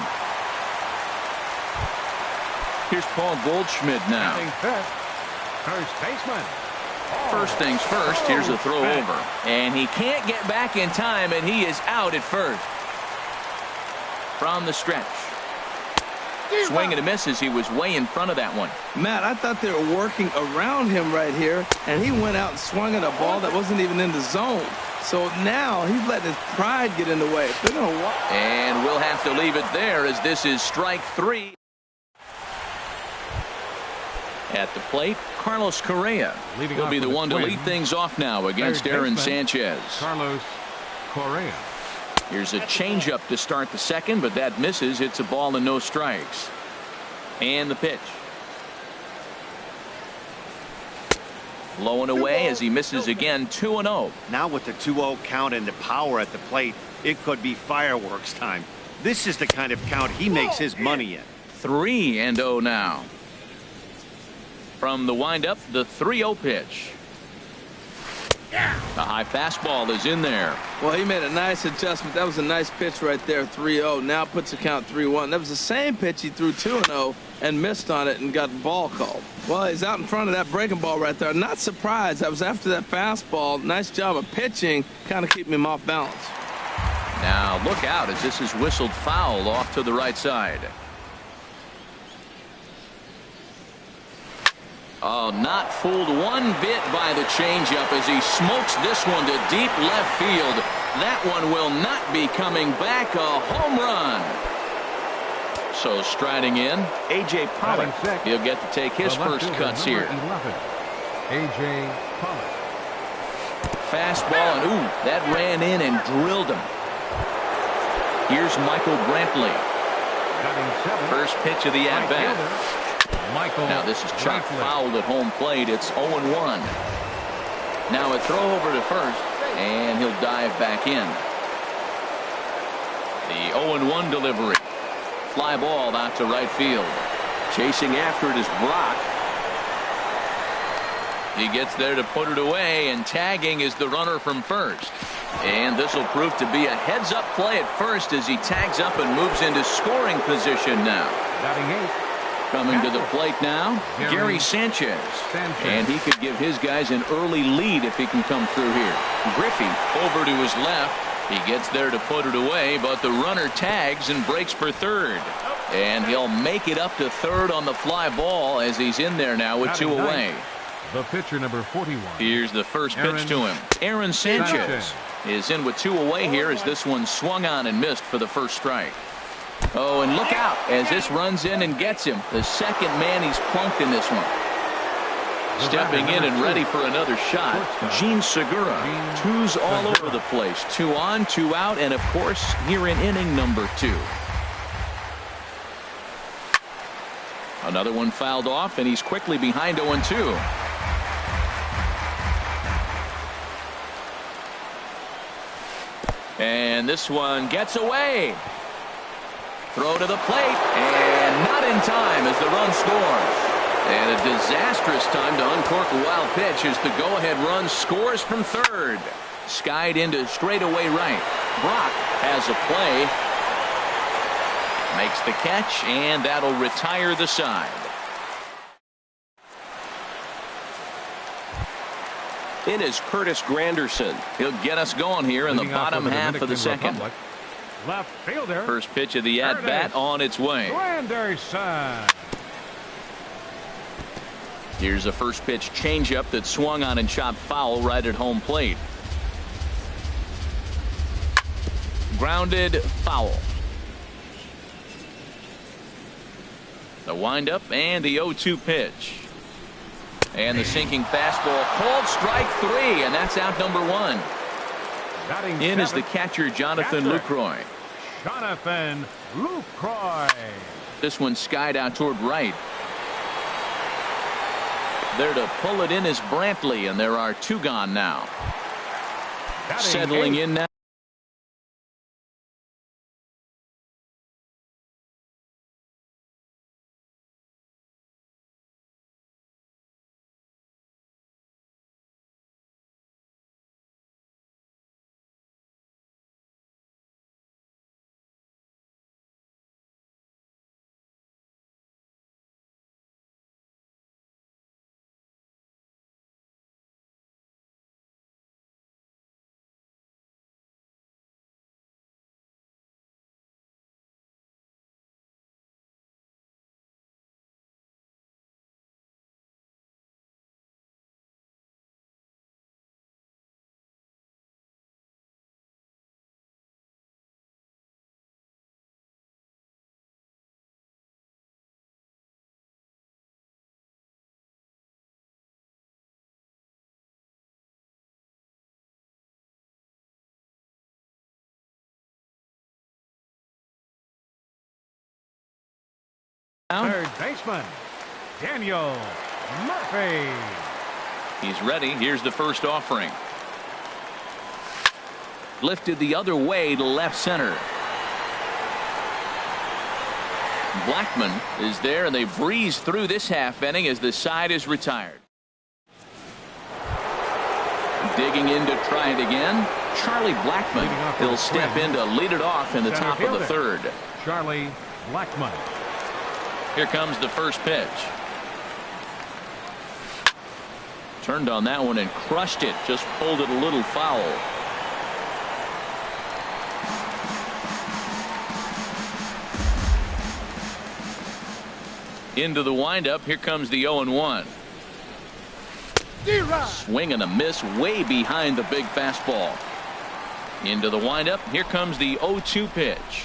Here's Paul Goldschmidt now. First baseman. First things first, here's a throw over. And he can't get back in time, and he is out at first. From the stretch. Swing and a miss as he was way in front of that one. Matt, I thought they were working around him right here, and he went out and swung at a ball that wasn't even in the zone. So now he's letting his pride get in the way. They're going to walk. And we'll have to leave it there as this is strike 3. At the plate, Carlos Correa will be the one to lead things off now against Aaron Sanchez. Carlos Correa. Here's a changeup to start the second, but that misses. It's a ball and no strikes. And the pitch. Low and away as he misses again. 2-0. Now with the 2-0 count and the power at the plate, it could be fireworks time. This is the kind of count he makes his money in. 3-0 now. From the windup, the 3-0 pitch. The high fastball is in there. Well, he made a nice adjustment. That was a nice pitch right there, 3-0. Now puts the count 3-1. That was the same pitch he threw 2-0 and missed on it and got the ball called. Well, he's out in front of that breaking ball right there. Not surprised. That was after that fastball. Nice job of pitching, kind of keeping him off balance. Now look out as this is whistled foul off to the right side. Oh, not fooled one bit by the changeup as he smokes this one to deep left field. That one will not be coming back. A home run. So striding in, A.J. Pollock. He'll get to take his first cuts here. 11, A.J. Pollock. Fastball, and ooh, that ran in and drilled him. Here's Michael Brantley. First pitch of the at-bat. Now this is chopped fouled at home plate. It's 0-1. Now a throw over to first, and he'll dive back in. The 0-1 delivery. Fly ball out to right field. Chasing after it is Brock. He gets there to put it away, and tagging is the runner from first. And this will prove to be a heads-up play at first as he tags up and moves into scoring position now. Coming to the plate now, Gary Sanchez. And he could give his guys an early lead if he can come through here. Griffey over to his left. He gets there to put it away, but the runner tags and breaks for third. And he'll make it up to third on the fly ball as he's in there now with 2 away. The pitcher number 41. Here's the first pitch to him. Aaron Sanchez is in with 2 away here as this one swung on and missed for the first strike. Oh, and look out as this runs in and gets him. The second man he's plunked in this one. Stepping in and ready for another shot, Gene Segura. 2's all over the place. 2 on, 2 out, and of course here in inning number 2. Another one fouled off, and he's quickly behind 0-2. And this one gets away. Throw to the plate, and not in time as the run scores. And a disastrous time to uncork a wild pitch as the go-ahead run scores from third. Skied into straightaway right. Brock has a play. Makes the catch, and that'll retire the side. It is Curtis Granderson. He'll get us going here in the bottom half of the second. Left fielder. First pitch of the at-bat on its way. Granderson. Here's a first pitch changeup that swung on and chopped foul right at home plate. Grounded foul. The windup and the 0-2 pitch. And the sinking fastball. Called strike 3, and that's out number 1. In is the catcher, Jonathan Lucroy. Jonathan Lucroy. This one skied out toward right. There to pull it in is Brantley, and there are 2 gone now. Settling in now. Third baseman, Daniel Murphy. He's ready. Here's the first offering. Lifted the other way to left center. Blackman is there, and they breeze through this half inning as the side is retired. Digging in to try it again, Charlie Blackman. He'll step in to lead it off in the top of the third. Charlie Blackman. Here comes the first pitch. Turned on that one and crushed it. Just pulled it a little foul. Into the windup. Here comes the 0-1. Swing and a miss way behind the big fastball. Into the windup. Here comes the 0-2 pitch.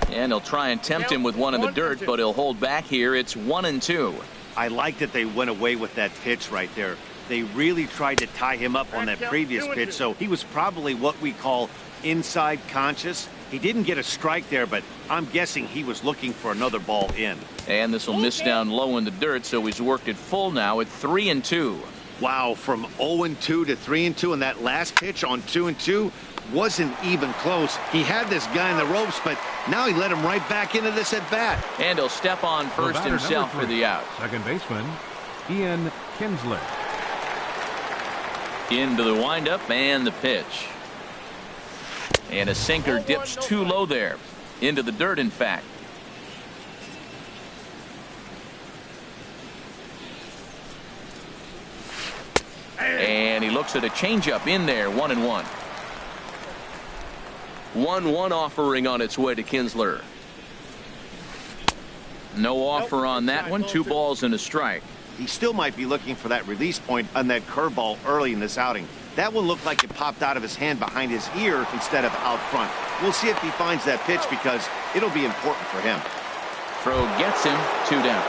And he'll try and tempt him with one in the dirt, but he'll hold back here. It's 1-2. I like that they went away with that pitch right there. They really tried to tie him up on that previous pitch, so he was probably what we call inside conscious. He didn't get a strike there, but I'm guessing he was looking for another ball in. And this will miss down low in the dirt, so he's worked it full now at 3-2. Wow, from 0-2 to 3-2, and that last pitch on 2-2 wasn't even close. He had this guy in the ropes, but now he let him right back into this at bat. And he'll step on first himself for the out. Second baseman, Ian Kinsler. Into the windup and the pitch. And a sinker dips too low there. Into the dirt, in fact. And he looks at a changeup in there, 1-1. 1-1 offering on its way to Kinsler. No offer on that one. 2 balls and a strike. He still might be looking for that release point on that curveball early in this outing. That one looked like it popped out of his hand behind his ear instead of out front. We'll see if he finds that pitch because it'll be important for him. Throw gets him. 2 down.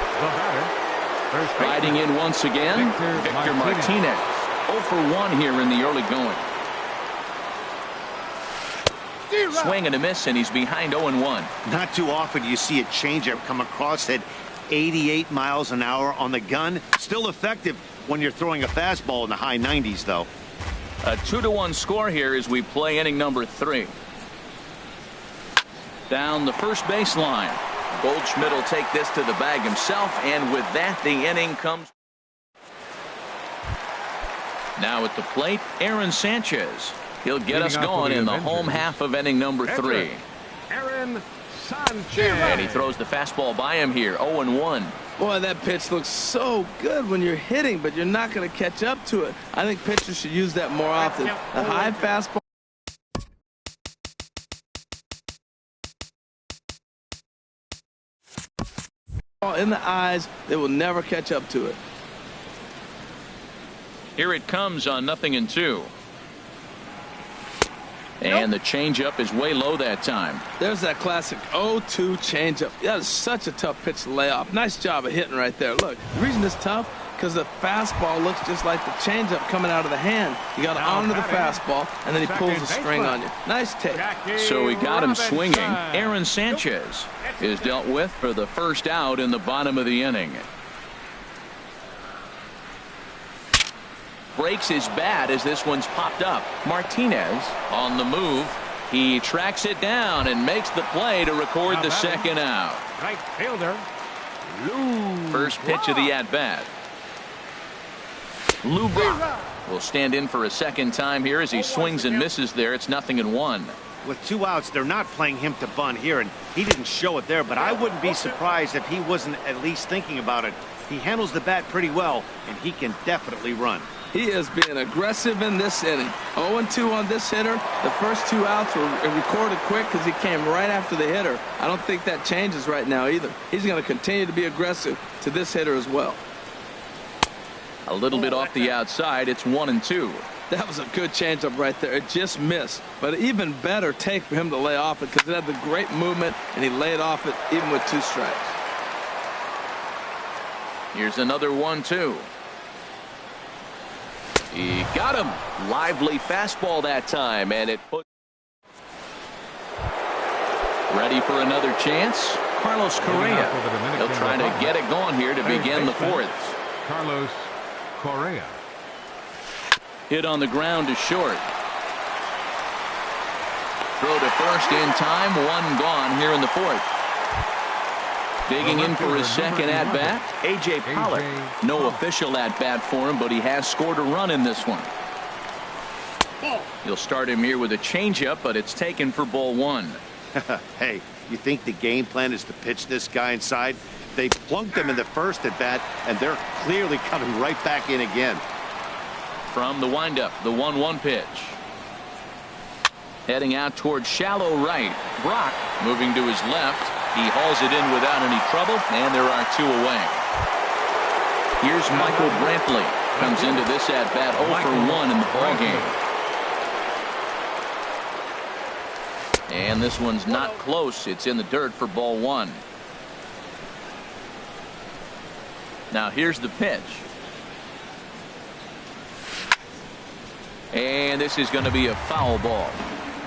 Riding in once again, Victor Martinez. 0 for 1 here in the early going. Swing and a miss, and he's behind 0-1. Not too often you see a changeup come across at 88 miles an hour on the gun. Still effective when you're throwing a fastball in the high 90s, though. A 2-1 score here as we play inning number 3. Down the first baseline. Goldschmidt will take this to the bag himself, and with that, the inning comes. Now at the plate, Aaron Sanchez. He'll get us going in the home half of inning number 3. Aaron Sanchez. And he throws the fastball by him here, 0-1. Boy, that pitch looks so good when you're hitting, but you're not going to catch up to it. I think pitchers should use that more often. A high fastball. In the eyes, they will never catch up to it. Here it comes on 0-2. And the changeup is way low that time. There's that classic 0-2 changeup. That is such a tough pitch to lay off. Nice job of hitting right there. Look, the reason it's tough because the fastball looks just like the changeup coming out of the hand. You got to honor the fastball, and then he pulls the string on you. Nice take. So he got him swinging. Aaron Sanchez is dealt with for the first out in the bottom of the inning. Breaks his bat as this one's popped up. Martinez on the move. He tracks it down and makes the play to record the second out. Right fielder, Lou. First pitch of the at-bat. Lou Brock will stand in for a second time here as he swings and misses there. It's 0-1. With 2 outs, they're not playing him to bunt here, and he didn't show it there, but I wouldn't be surprised if he wasn't at least thinking about it. He handles the bat pretty well, and he can definitely run. He is being aggressive in this inning. 0-2 on this hitter. The first 2 outs were recorded quick because he came right after the hitter. I don't think that changes right now either. He's going to continue to be aggressive to this hitter as well. A little bit off the outside. It's 1-2. That was a good changeup right there. It just missed. But an even better take for him to lay off it because it had the great movement, and he laid off it even with 2 strikes. Here's another 1-2. He got him. Lively fastball that time, and it put. Ready for another chance. Carlos Correa. He'll try to get it going here to begin the fourth. Carlos Correa. Hit on the ground to short. Throw to first in time. One gone here in the fourth. Digging in for his second at-bat, A.J. Pollock. No official at-bat for him, but he has scored a run in this one. You'll start him here with a changeup, but it's taken for ball one. Hey, you think the game plan is to pitch this guy inside? They plunked him in the first at-bat, and they're clearly coming right back in again. From the windup, the 1-1 pitch. Heading out towards shallow right. Brock moving to his left. He hauls it in without any trouble, and there are two away. Here's Michael Brantley. Comes into this at-bat 0 for 1 in the ballgame. And this one's not close. It's in the dirt for ball one. Now here's the pitch. And this is going to be a foul ball.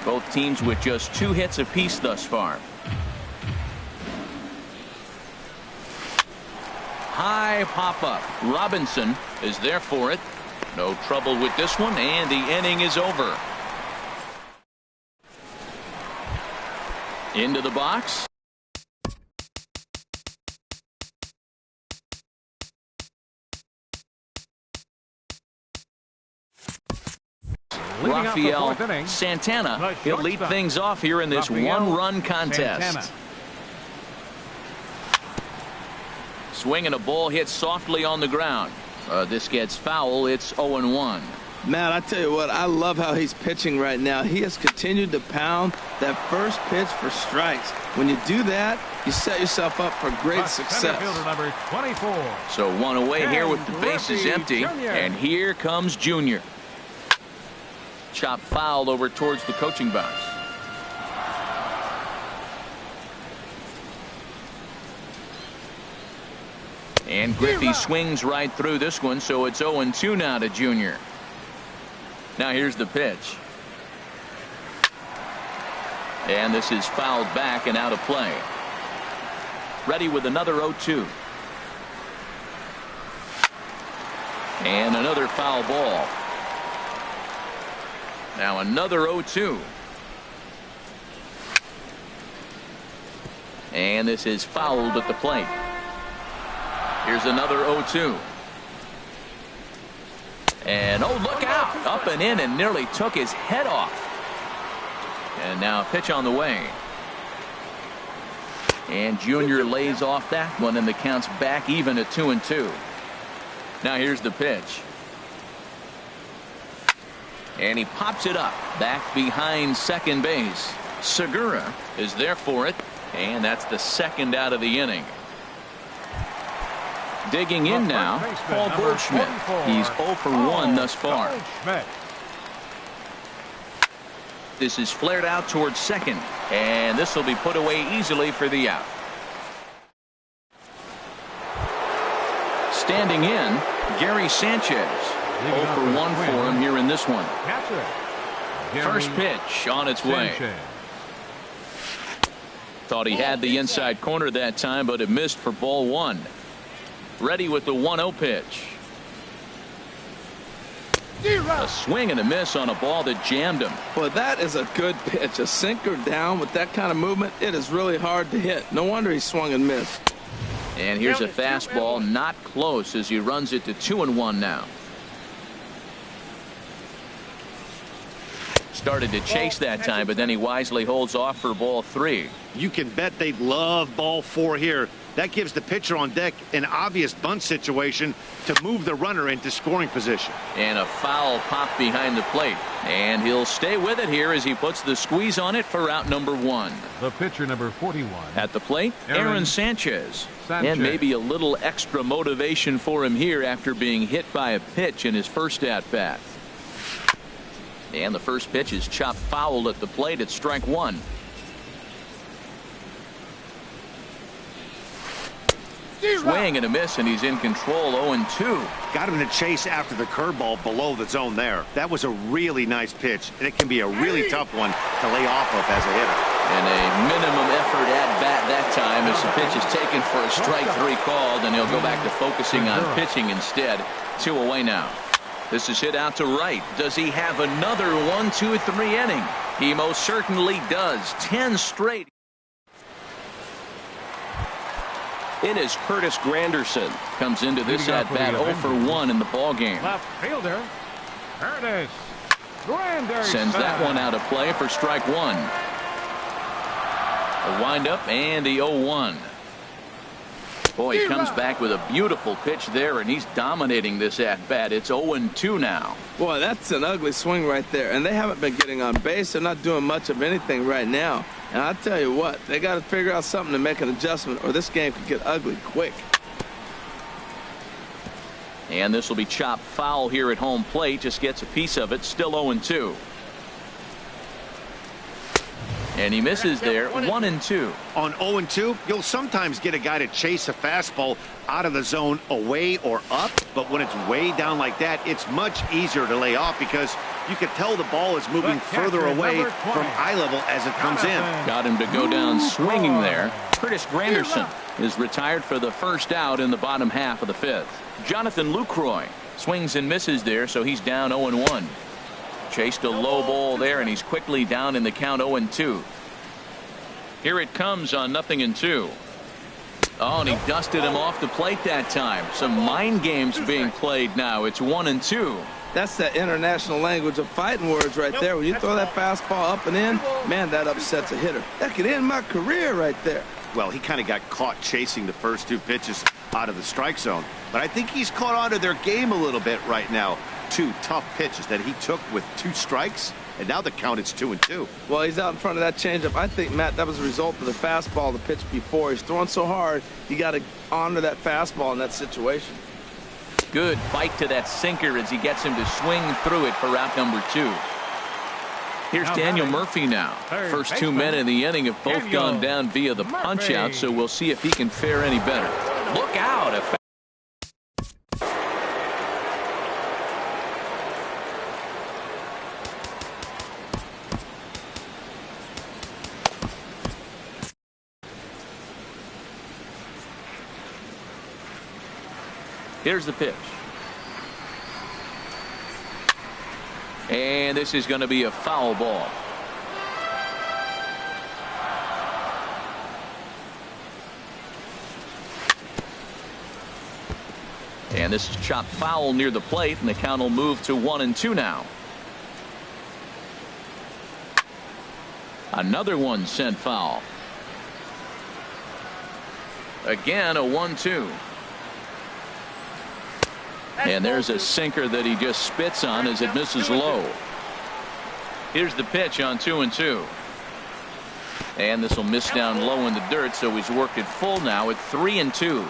Both teams with just 2 hits apiece thus far. High pop-up. Robinson is there for it. No trouble with this one, and the inning is over. Into the box. Rafael Santana. He'll lead things off here in this one-run contest. Swinging a ball hit softly on the ground. This gets foul. It's 0-1. Matt, I tell you what, I love how he's pitching right now. He has continued to pound that first pitch for strikes. When you do that, you set yourself up for great success. Number 24. So one away here with the bases empty. And here comes Junior. Chop foul over towards the coaching box. And Griffey swings right through this one, so it's 0-2 now to Junior. Now here's the pitch. And this is fouled back and out of play. Ready with another 0-2. And another foul ball. Now another 0-2. And this is fouled at the plate. Here's another 0-2. And oh, look out. Up and in and nearly took his head off. And now a pitch on the way. And Junior lays off that one, and the count's back even at 2-2. Now here's the pitch. And he pops it up back behind second base. Segura is there for it, and that's the second out of the inning. Digging in now, Paul Goldschmidt. He's 0 for 1 thus far. This is flared out towards second, and this will be put away easily for the out. Standing in, Gary Sanchez. 0 for 1 for him here in this one. First pitch on its way. Thought he had the inside corner that time, but it missed for ball one. Ready with the 1-0 pitch. A swing and a miss on a ball that jammed him. Well, that is a good pitch. A sinker down with that kind of movement, it is really hard to hit. No wonder he swung and missed. And here's a fastball, not close, as he runs it to 2-1 now. Started to chase that time, but then he wisely holds off for ball 3. You can bet they'd love ball 4 here. That gives the pitcher on deck an obvious bunt situation to move the runner into scoring position. And a foul pop behind the plate. And he'll stay with it here as he puts the squeeze on it for out number 1. The pitcher, number 41. At the plate, Aaron Sanchez. And maybe a little extra motivation for him here after being hit by a pitch in his first at-bat. And the first pitch is chopped foul at the plate at strike 1. Swing and a miss, and he's in control. 0-2. Got him to chase after the curveball below the zone there. That was a really nice pitch, and it can be a really tough one to lay off of as a hitter. And a minimum effort at bat that time as the pitch is taken for a strike 3 called, and he'll go back to focusing on pitching instead. 2 away now. This is hit out to right. Does he have another 1, 2, 3 inning? He most certainly does. 10 straight. In is Curtis Granderson. Comes into this at bat 0 for 1 in the ball game. Left fielder, Curtis Granderson. Sends that one out of play for strike 1. A windup and the 0-1. Boy, he comes back with a beautiful pitch there, and he's dominating this at-bat. It's 0-2 now. Boy, that's an ugly swing right there. And they haven't been getting on base. They're not doing much of anything right now. And I'll tell you what, they got to figure out something to make an adjustment, or this game could get ugly quick. And this will be chopped foul here at home plate. Just gets a piece of it. Still 0-2. And he misses there. 1-2. On 0-2, you'll sometimes get a guy to chase a fastball out of the zone away or up. But when it's way down like that, it's much easier to lay off because you can tell the ball is moving further away from eye level as it comes in. Got him to go down swinging there. Curtis Granderson is retired for the first out in the bottom half of the 5th. Jonathan Lucroy swings and misses there, so he's down 0-1. Chased a low ball there, and he's quickly down in the count 0-2. Here it comes on 0-2. Oh, and he dusted him off the plate that time. Some mind games being played now. It's 1-2. That's that international language of fighting words right there. When you throw that fastball up and in, man, that upsets a hitter. That could end my career right there. Well, he kind of got caught chasing the first 2 pitches out of the strike zone. But I think he's caught on to their game a little bit right now. 2 tough pitches that he took with 2 strikes, and now the count is 2-2. Well, he's out in front of that changeup. I think, Matt, that was a result of the fastball the pitch before. He's throwing so hard, you got to honor that fastball in that situation. Good bite to that sinker as he gets him to swing through it for out number 2. Here's Daniel Murphy now. First 2 men in the inning have both gone down via the punch out, so we'll see if he can fare any better. Look out. Here's the pitch. And this is going to be a foul ball. And this is chopped foul near the plate, and the count will move to 1-2 now. Another one sent foul. Again, a 1-2. And there's a sinker that he just spits on as it misses low. Here's the pitch on 2-2. And this will miss down low in the dirt, so he's worked it full now at 3-2.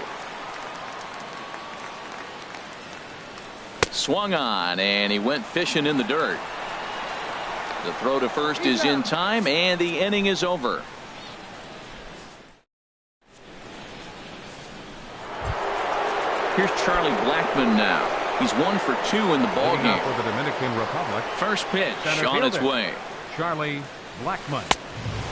Swung on, and he went fishing in the dirt. The throw to first is in time, and the inning is over. Here's Charlie Blackmon now. He's 1 for 2 in the ball game. For the Dominican Republic. First pitch on its way. Charlie Blackmon.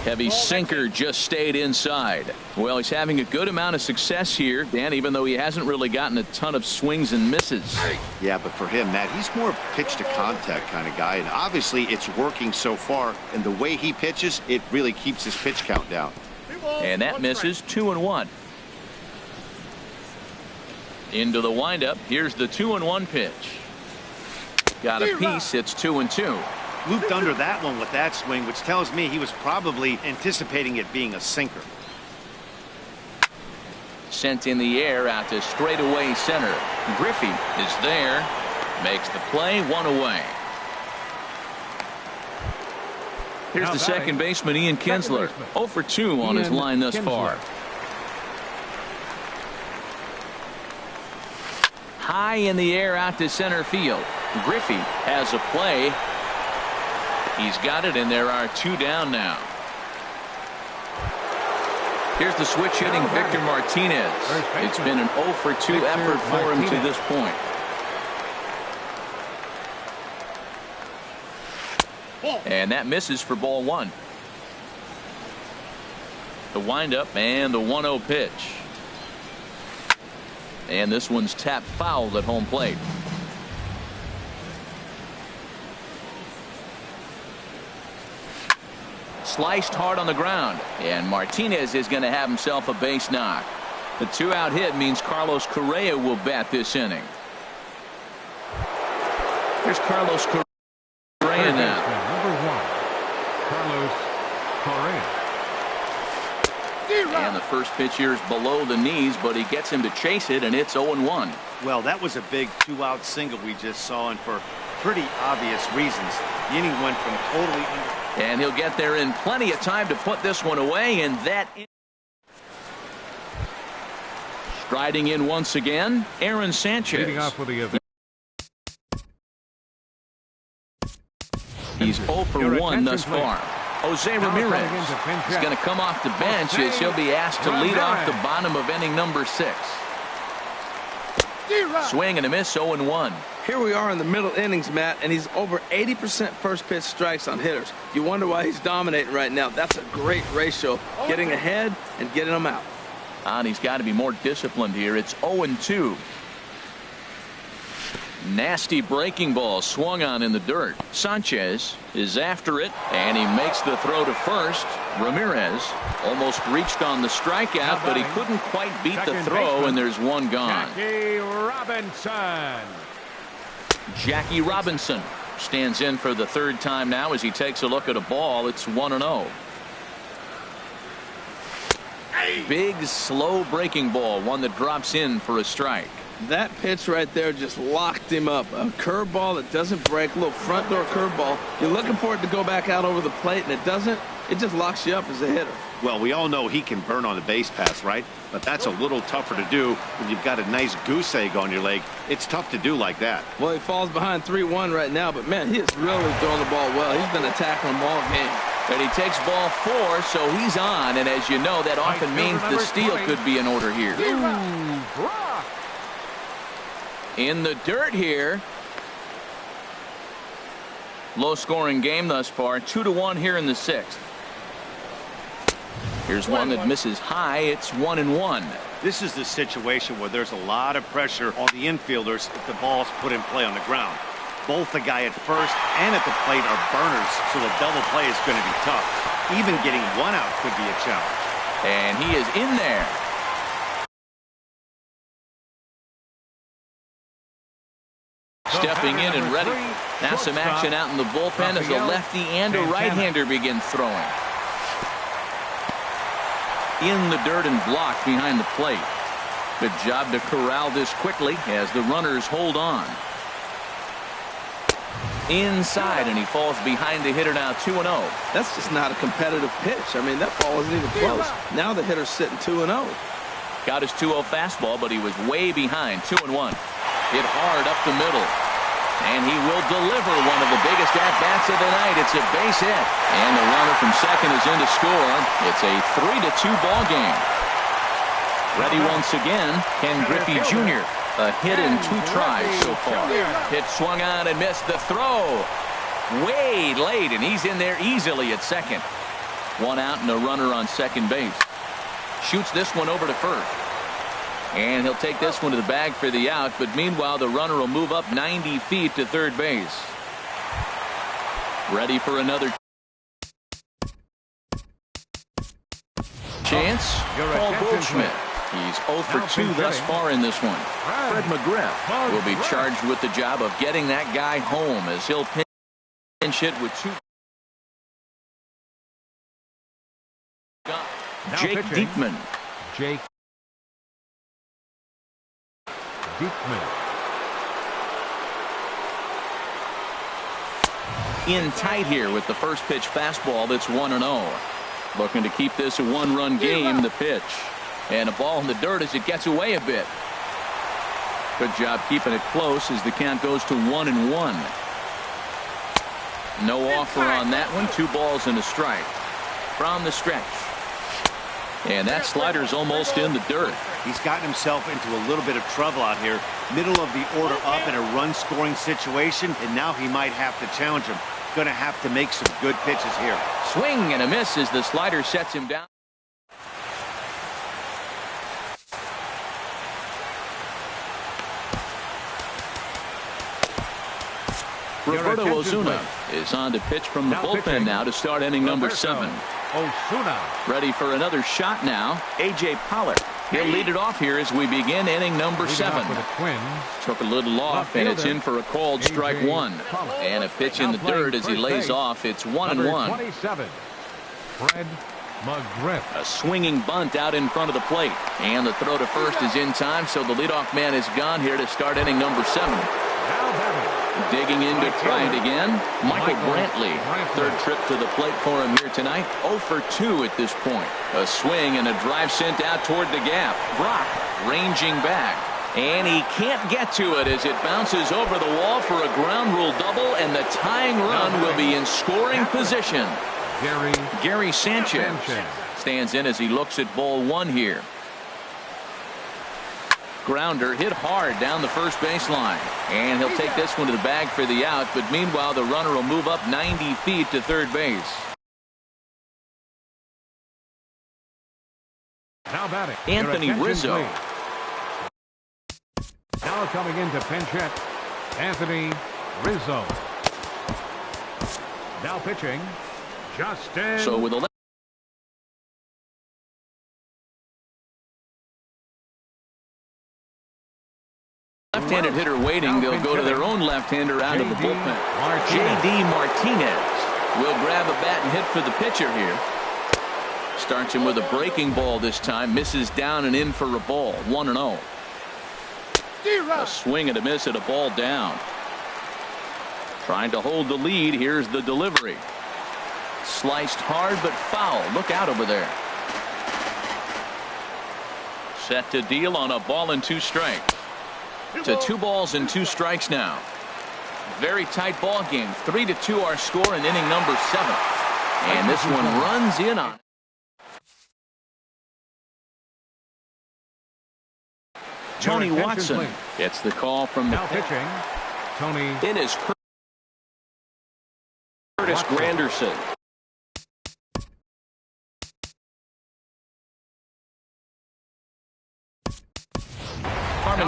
Heavy sinker just stayed inside. Well, he's having a good amount of success here, Dan, even though he hasn't really gotten a ton of swings and misses. Yeah, but for him, Matt, he's more pitch to contact kind of guy, and obviously it's working so far, and the way he pitches, it really keeps his pitch count down. And that misses. 2-1. Into the windup. Here's the 2-1 pitch. Got a piece. It's 2-2. Looped under that one with that swing, which tells me he was probably anticipating it being a sinker. Sent in the air out to straightaway center. Griffey is there. Makes the play. 1 away. Here's the second baseman, Ian Kinsler. 0 for 2 on his line thus far. High in the air out to center field. Griffey has a play. He's got it, and there are 2 down now. Here's the switch hitting Victor Martinez. It's been an 0 for 2 effort for him to this point. And that misses for ball 1. The windup and the 1-0 pitch. And this one's tapped foul at home plate. Sliced hard on the ground, and Martinez is going to have himself a base knock. The 2-out hit means Carlos Correa will bat this inning. Here's Carlos Correa now. Number 1, Carlos Correa. And the first pitch here is below the knees, but he gets him to chase it, and it's 0-1. Well, that was a big 2-out single we just saw, and for pretty obvious reasons. The inning went from totally under. And he'll get there in plenty of time to put this one away, and that. Striding in once again, Aaron Sanchez. Leading off with the event. He's 0 for 1 thus far. Jose Ramirez is going to come off the bench as he'll be asked to lead off the bottom of inning number 6. Swing and a miss, 0-1. Here we are in the middle innings, Matt, and he's over 80% first pitch strikes on hitters. You wonder why he's dominating right now. That's a great ratio, getting ahead and getting them out. And he's got to be more disciplined here. It's 0-2. Nasty breaking ball swung on in the dirt. Sanchez is after it, and he makes the throw to first. Ramirez almost reached on the strikeout, but he couldn't quite beat the throw, and there's one gone. Jackie Robinson. Jackie Robinson stands in for the 3rd time now as he takes a look at a ball. It's 1-0. Big, slow breaking ball, one that drops in for a strike. That pitch right there just locked him up. A curveball that doesn't break, a little front door curveball. You're looking for it to go back out over the plate, and it doesn't. It just locks you up as a hitter. Well, we all know he can burn on a base pass, right? But that's a little tougher to do when you've got a nice goose egg on your leg. It's tough to do like that. Well, he falls behind 3-1 right now, but man, he is really throwing the ball well. He's been attacking them all game. And he takes ball 4, so he's on, and as you know, that often means the steal could be in order here. In the dirt here. Low scoring game thus far, 2-1 here in the 6th. Here's one that misses high. It's 1-1. This is the situation where there's a lot of pressure on the infielders if the ball's put in play on the ground. Both the guy at first and at the plate are burners, so the double play is going to be tough. Even getting one out could be a challenge. And he is in there. Stepping in and ready. Now some action out in the bullpen as a lefty and a right-hander begin throwing. In the dirt and blocked behind the plate. Good job to corral this quickly as the runners hold on. Inside, and he falls behind the hitter now, 2-0. That's just not a competitive pitch. I mean, that ball wasn't even close. Now the hitter's sitting 2-0. Got his 2-0 fastball, but he was way behind, 2-1. Hit hard up the middle. And he will deliver one of the biggest at-bats of the night. It's a base hit. And the runner from second is in to score. It's a 3-2 ball game. Ready once again, Ken Griffey Jr. A hit in 2 tries so far. Hit swung on and missed the throw. Way late, and he's in there easily at second. 1 out and a runner on second base. Shoots this one over to first. And he'll take this one to the bag for the out, but meanwhile the runner will move up 90 feet to third base. Ready for another chance. Paul Goldschmidt. He's 0 for 2 thus far in this one. Fred McGriff will be charged with the job of getting that guy home as he'll pinch hit with 2. Jake Diekman. Jake Diekman. In tight here with the first pitch fastball that's 1-0. Looking to keep this a 1-run game, the pitch. And a ball in the dirt as it gets away a bit. Good job keeping it close as the count goes to 1-1. No offer on that one. 2 balls and a strike. From the stretch. And that slider's almost in the dirt. He's gotten himself into a little bit of trouble out here. Middle of the order up in a run-scoring situation, and now he might have to challenge him. Going to have to make some good pitches here. Swing and a miss as the slider sets him down. Roberto Osuna is on to pitch from the bullpen now to start inning number 7. Osuna. Ready for another shot now. A.J. Pollard. He'll lead it off here as we begin inning number 7. Took a little off, and it's in for a called strike 1. And a pitch in the dirt as he lays off. It's 1-1. 27. Fred McGriff. A swinging bunt out in front of the plate. And the throw to first is in time, so the leadoff man is gone here to start inning number 7. Digging in to try it again, Michael Brantley. Third trip to the plate for him here tonight. 0 for 2 at this point. A swing and a drive sent out toward the gap. Brock ranging back. And he can't get to it as it bounces over the wall for a ground rule double, and the tying run will be in scoring position. Gary Sanchez stands in as he looks at ball 1 here. Grounder hit hard down the first baseline, and he'll take this one to the bag for the out, but meanwhile the runner will move up 90 feet to third base. Now batting, Anthony Rizzo. Now coming into pinch hit, Anthony Rizzo. Now pitching, Justin. So with a left-handed hitter waiting, they'll go to their own left-hander out of the bullpen. J.D. Martinez will grab a bat and hit for the pitcher here. Starts him with a breaking ball this time. Misses down and in for a ball. 1-0. A swing and a miss at a ball down. Trying to hold the lead. Here's the delivery. Sliced hard but foul. Look out over there. Set to deal on a ball and 2 strikes. To 2 balls and 2 strikes now. Very tight ball game. 3-2 our score in inning number 7. And this one runs in on. Tony Watson gets the call from the pitching. Tony in is Curtis Granderson.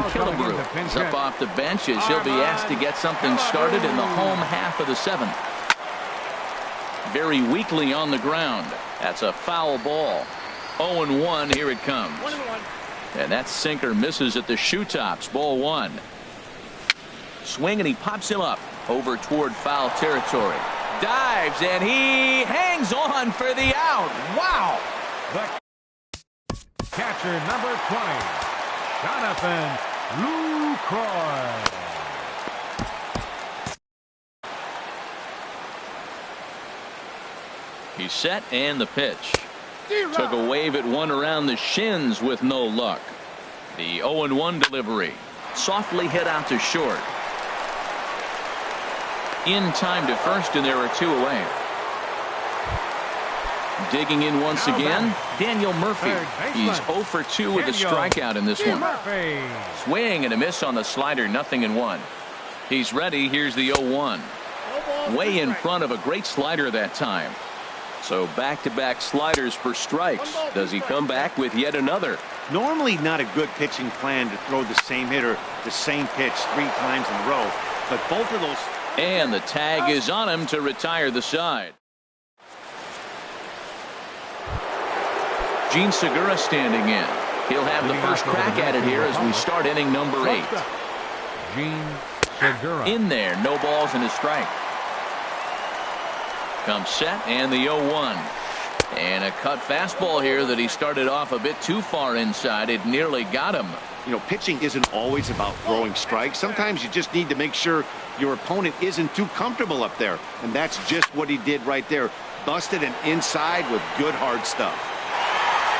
Killebrew is up off the bench as he'll be asked to get something started in the home half of the 7th. Very weakly on the ground. That's a foul ball. 0-1. Here it comes. And that sinker misses at the shoe tops. Ball 1. Swing and he pops him up over toward foul territory. Dives and he hangs on for the out. Wow. The catcher number 20. Jonathan Lucroy. He's set and the pitch. Took a wave at one around the shins with no luck. The 0-1 delivery. Softly hit out to short. In time to first, and there are 2 away. Digging in once again, Daniel Murphy. He's 0 for 2 with a strikeout in this one. Swing and a miss on the slider, 0-1. He's ready. Here's the 0-1. Way in front of a great slider that time. So back-to-back sliders for strikes. Does he come back with yet another? Normally not a good pitching plan to throw the same hitter the same pitch 3 times in a row, but both of those. And the tag is on him to retire the side. Gene Segura standing in. He'll have the first crack at it here as we start inning number 8. Gene Segura. In there, no balls and a strike. Comes set and the 0-1. And a cut fastball here that he started off a bit too far inside. It nearly got him. You know, pitching isn't always about throwing strikes. Sometimes you just need to make sure your opponent isn't too comfortable up there. And that's just what he did right there. Busted an inside with good hard stuff.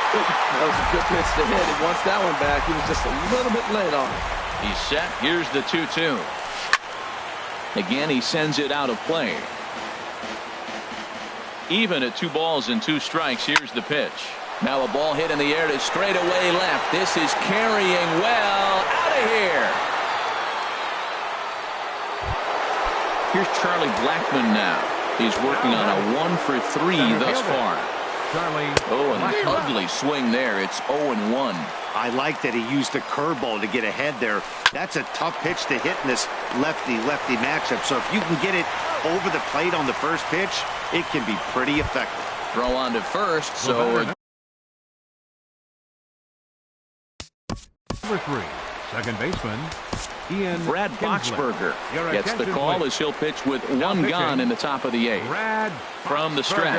That was a good pitch to hit. And once that one back, he was just a little bit late on it. He's set. Here's the 2-2. Again, he sends it out of play. Even at 2 balls and 2 strikes. Here's the pitch. Now a ball hit in the air to straightaway left. This is carrying well. Out of here. Here's Charlie Blackmon now. He's working on a 1 for 3 thus far. Charlie. Oh, an ugly swing there. It's 0-1. I like that he used the curveball to get ahead there. That's a tough pitch to hit in this lefty-lefty matchup. So if you can get it over the plate on the first pitch, it can be pretty effective. Throw on to first, so... Number 3, second baseman, Ian Brad Boxberger gets the call as he'll pitch with one gone in the top of the 8th. Brad From the stretch.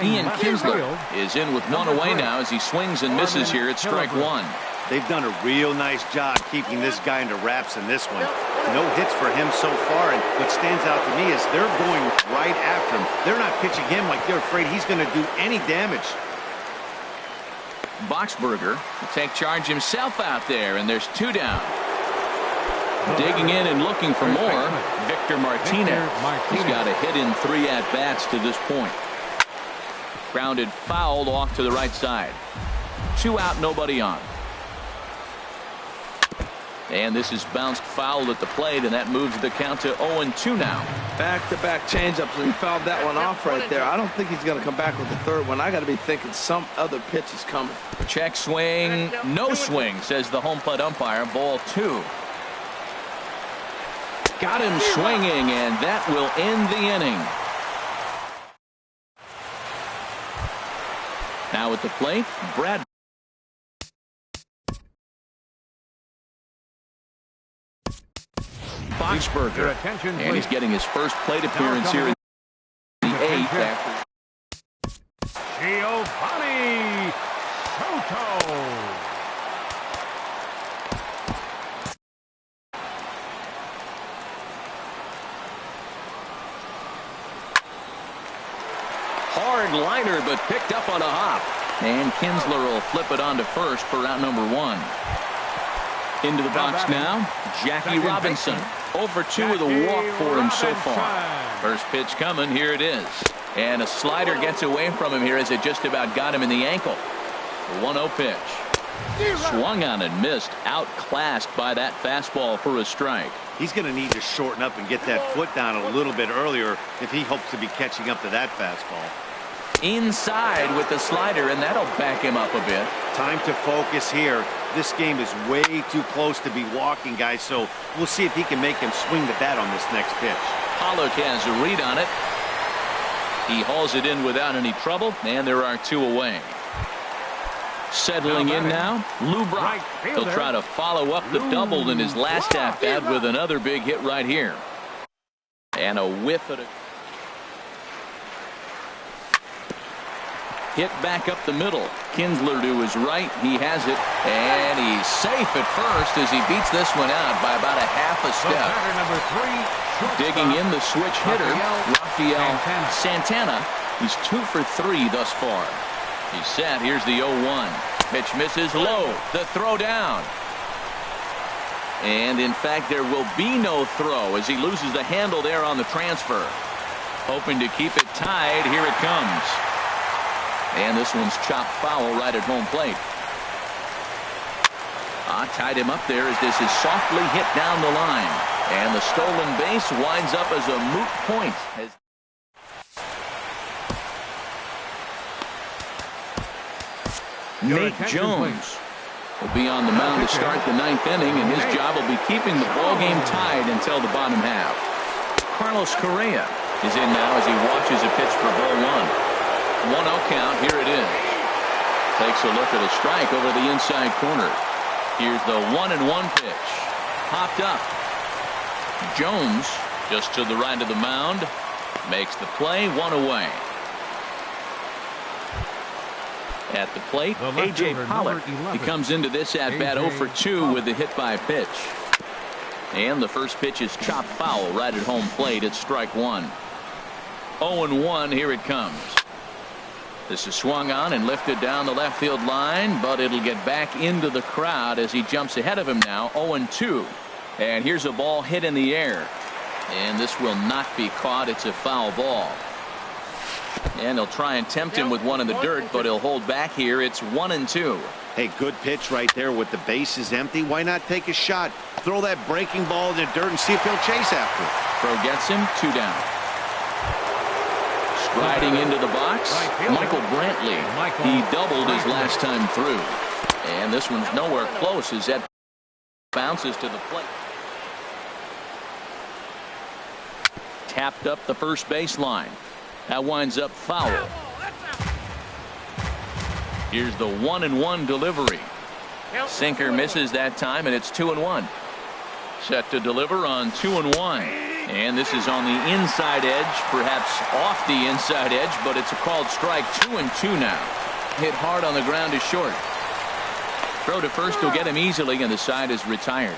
Ian Kinsler is in with one away now as he swings and misses here at strike 1. They've done a real nice job keeping this guy under wraps in this one. No hits for him so far, and what stands out to me is they're going right after him. They're not pitching him like they're afraid he's going to do any damage. Boxberger will take charge himself out there, and there's 2 down. Digging in and looking for more, Victor Martinez. He's got a hit in 3 at-bats to this point. Grounded foul off to the right side. 2 out, nobody on. And this is bounced foul at the plate, and that moves the count to 0-2 now. Back-to-back changeups, and he fouled that one off right there. I don't think he's going to come back with the third one. I got to be thinking some other pitch is coming. Check swing, no swing, says the home plate umpire. Ball 2. Got him swinging, and that will end the inning. Now at the plate, Brad Boxberger, and he's getting his first plate appearance here in the 8th after Giovanni Soto. hard liner, but picked up on a hop. And Kinsler will flip it on to first for out number 1. Into the box now, Jackie Robinson. 0-for-2 with a walk for him so far. First pitch coming, here it is. And a slider gets away from him here as it just about got him in the ankle. The 1-0 pitch. Swung on and missed, outclassed by that fastball for a strike. He's going to need to shorten up and get that foot down a little bit earlier if he hopes to be catching up to that fastball. Inside with the slider, and that'll back him up a bit. Time to focus here. This game is way too close to be walking, guys, so we'll see if he can make him swing the bat on this next pitch. Pollock has a read on it. He hauls it in without any trouble, and there are 2 away. Settling in now, Lou Brock. He'll try to follow up the double in his last at-bat with another big hit right here. And a whiff at a hit back up the middle. Kinsler to his right. He has it, and he's safe at first as he beats this one out by about a half a step. Digging in the switch hitter, Rafael Santana. He's 2 for 3 thus far. He's set. Here's the 0-1. Pitch misses low. The throw down. And in fact, there will be no throw as he loses the handle there on the transfer. Hoping to keep it tied. Here it comes. And this one's chopped foul right at home plate. Tied him up there as this is softly hit down the line. And the stolen base winds up as a moot point. Nate Jones will be on the mound to start the 9th inning, and his job will be keeping the ball game tied until the bottom half. Carlos Correa is in now as he watches a pitch for ball 1. 1-0 count. Here it is. Takes a look at a strike over the inside corner. Here's the 1-1 pitch. Popped up. Jones just to the right of the mound. Makes the play. 1 away. At the plate, A.J. Pollock. He comes into this at-bat 0-for-2 with the hit by pitch. And the first pitch is chopped foul right at home plate. It's strike 1. 0-1. Here it comes. This is swung on and lifted down the left field line, but it'll get back into the crowd as he jumps ahead of him now. 0-2. And here's a ball hit in the air. And this will not be caught. It's a foul ball. And he'll try and tempt him with one in the dirt, but he'll hold back here. It's 1-2. Hey, good pitch right there with the bases empty. Why not take a shot? Throw that breaking ball in the dirt and see if he'll chase after it. Throw gets him. 2 down. Striding into the box, Michael Brantley. He doubled his last time through. And this one's nowhere close as that bounces to the plate. Tapped up the first baseline. That winds up foul. Here's the 1-1 delivery. Sinker misses that time, and it's 2-1. Set to deliver on 2-1. And this is on the inside edge, perhaps off the inside edge, but it's a called strike. 2-2 now. Hit hard on the ground is short. Throw to first will get him easily, and the side is retired.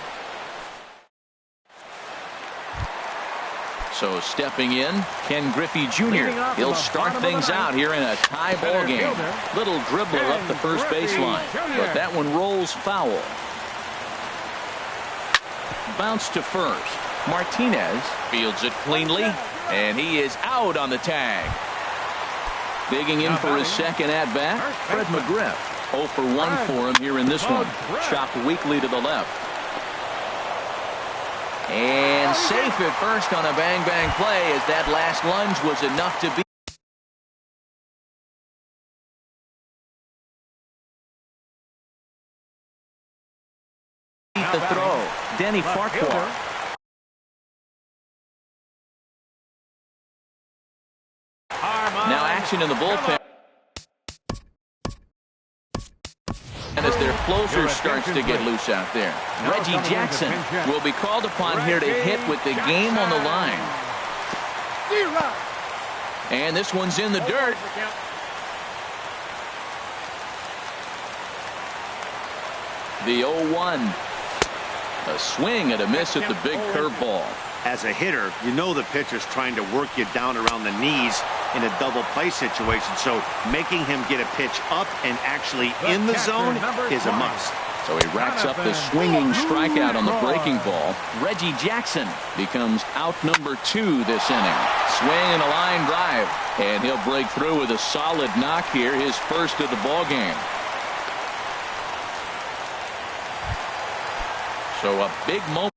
So stepping in, Ken Griffey Jr. He'll start things out here in a tie ball game. Little dribbler up the first baseline, but that one rolls foul. Bounce to first. Martinez fields it cleanly, and he is out on the tag. Digging in for his second at-bat, Fred McGriff. 0 for 1 for him here in this one. Chopped weakly to the left. And safe at first on a bang-bang play, as that last lunge was enough to beat the throw. Denny Farquhar. Now action in the bullpen. And as their closer starts to get loose out there, Reggie Jackson will be called upon here to hit with the game on the line. And this one's in the dirt. The 0-1. A swing and a miss at the big curveball. As a hitter, you know the pitcher's trying to work you down around the knees in a double play situation, so making him get a pitch up and actually in the zone is a must. So he racks up the swinging strikeout on the breaking ball. Reggie Jackson becomes out number 2 this inning. Swing and a line drive, and he'll break through with a solid knock here, his first of the ball game. So a big moment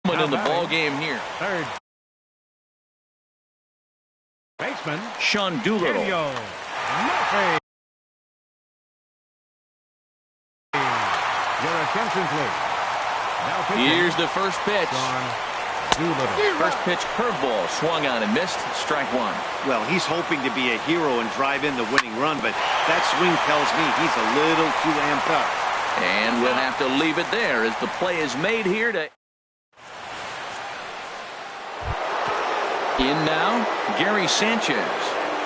in the ball game here. Third baseman Sean Doolittle. Murphy. Your attention, please. Now here's the first pitch. First pitch curveball swung on and missed. Strike 1. Well, he's hoping to be a hero and drive in the winning run, but that swing tells me he's a little too amped up. And we'll have to leave it there as the play is made here to. In now, Gary Sanchez.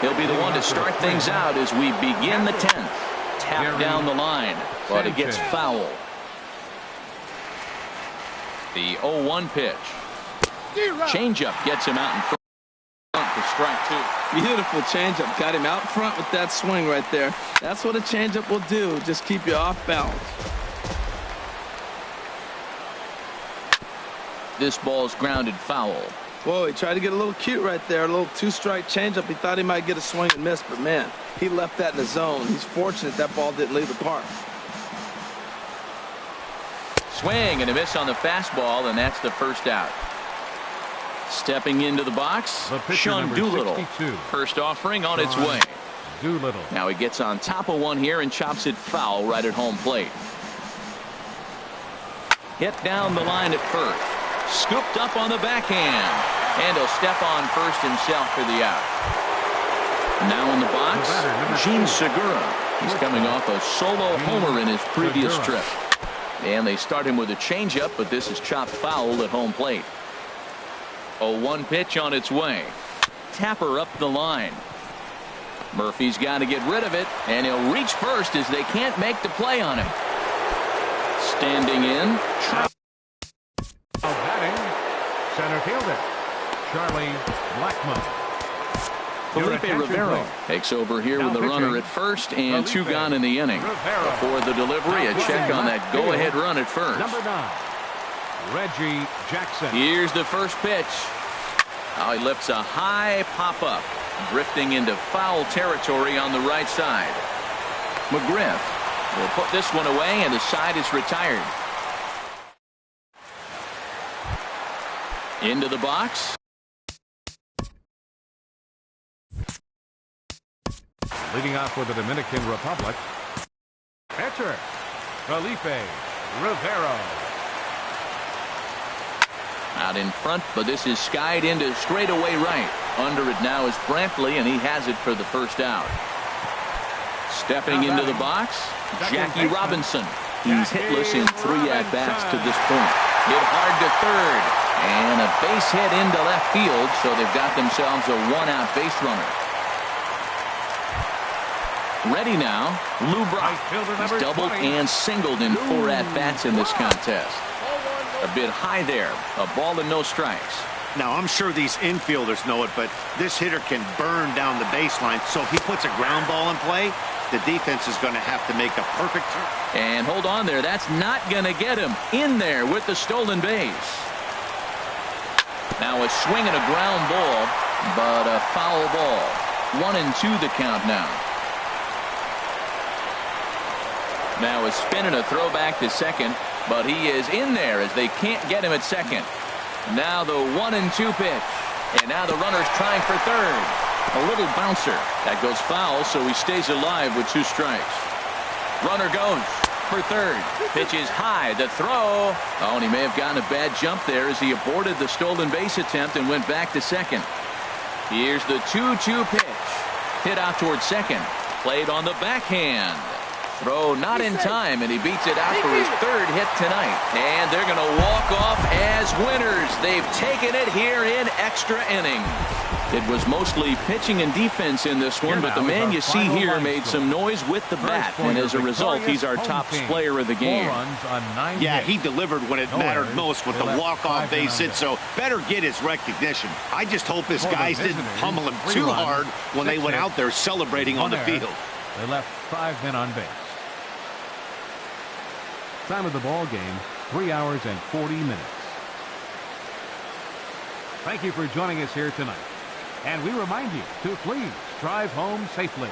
He'll be the one to start things out as we begin the 10th. Tap down the line, but it gets foul. The 0-1 pitch. Changeup gets him out in front for strike 2. Beautiful changeup. Got him out front with that swing right there. That's what a changeup will do. Just keep you off balance. This ball's grounded foul. Whoa, he tried to get a little cute right there. A little 2-strike changeup. He thought he might get a swing and miss, but man, he left that in the zone. He's fortunate that ball didn't leave the park. Swing and a miss on the fastball, and that's the first out. Stepping into the box, Sean Doolittle. 62. First offering on its way. Doolittle. Now he gets on top of one here and chops it foul right at home plate. Hit down the line at first. Scooped up on the backhand. And he'll step on first himself for the out. Now in the box, Gene Segura. He's coming off a solo homer in his previous trip. And they start him with a changeup, but this is chopped foul at home plate. 0-1 pitch on its way. Tapper up the line. Murphy's got to get rid of it, and he'll reach first as they can't make the play on him. Standing in. Batting, center fielder Charlie Blackmon. Felipe Rivera takes over here with the runner at first and 2 gone in the inning. Before the delivery, a check on that go-ahead run at first. Number 9, Reggie Jackson. Here's the first pitch. Oh, he lifts a high pop-up, drifting into foul territory on the right side. McGriff will put this one away, and the side is retired. Into the box. Leading off for the Dominican Republic, pitcher, Felipe Rivero. Out in front, but this is skied into straightaway right. Under it now is Brantley, and he has it for the first out. Stepping into the box, Jackie Robinson. He's hitless in 3 at-bats to this point. Hit hard to third, and a base hit into left field, so they've got themselves a 1-out base runner. Ready now, Lou Brock. He's doubled and singled in 4 at-bats in this contest. A bit high there. A ball and no strikes. Now, I'm sure these infielders know it, but this hitter can burn down the baseline. So if he puts a ground ball in play, the defense is going to have to make a perfect turn. And hold on there. That's not going to get him in there with the stolen base. Now a swing and a ground ball, but a foul ball. 1-2 the count now. Now a spin and a throw back to second, but he is in there as they can't get him at second. Now the 1-2 pitch, and now the runner's trying for third. A little bouncer. That goes foul, so he stays alive with 2 strikes. Runner goes for third. Pitch is high. The throw. Oh, and he may have gotten a bad jump there as he aborted the stolen base attempt and went back to second. Here's the 2-2 pitch. Hit out towards second. Played on the backhand. Throw not in time, and he beats it out for his 3rd hit tonight. And they're going to walk off as winners. They've taken it here in extra innings. It was mostly pitching and defense in this one, but the man you see here made some noise with the bat, and as a result, he's our top player of the game. Yeah, he delivered when it mattered most with the walk-off base hit, so better get his recognition. I just hope his guys didn't pummel him too hard when they went out there celebrating on the field. They left 5 men on base. Time of the ball game, 3 hours and 40 minutes. Thank you for joining us here tonight. And we remind you to please drive home safely.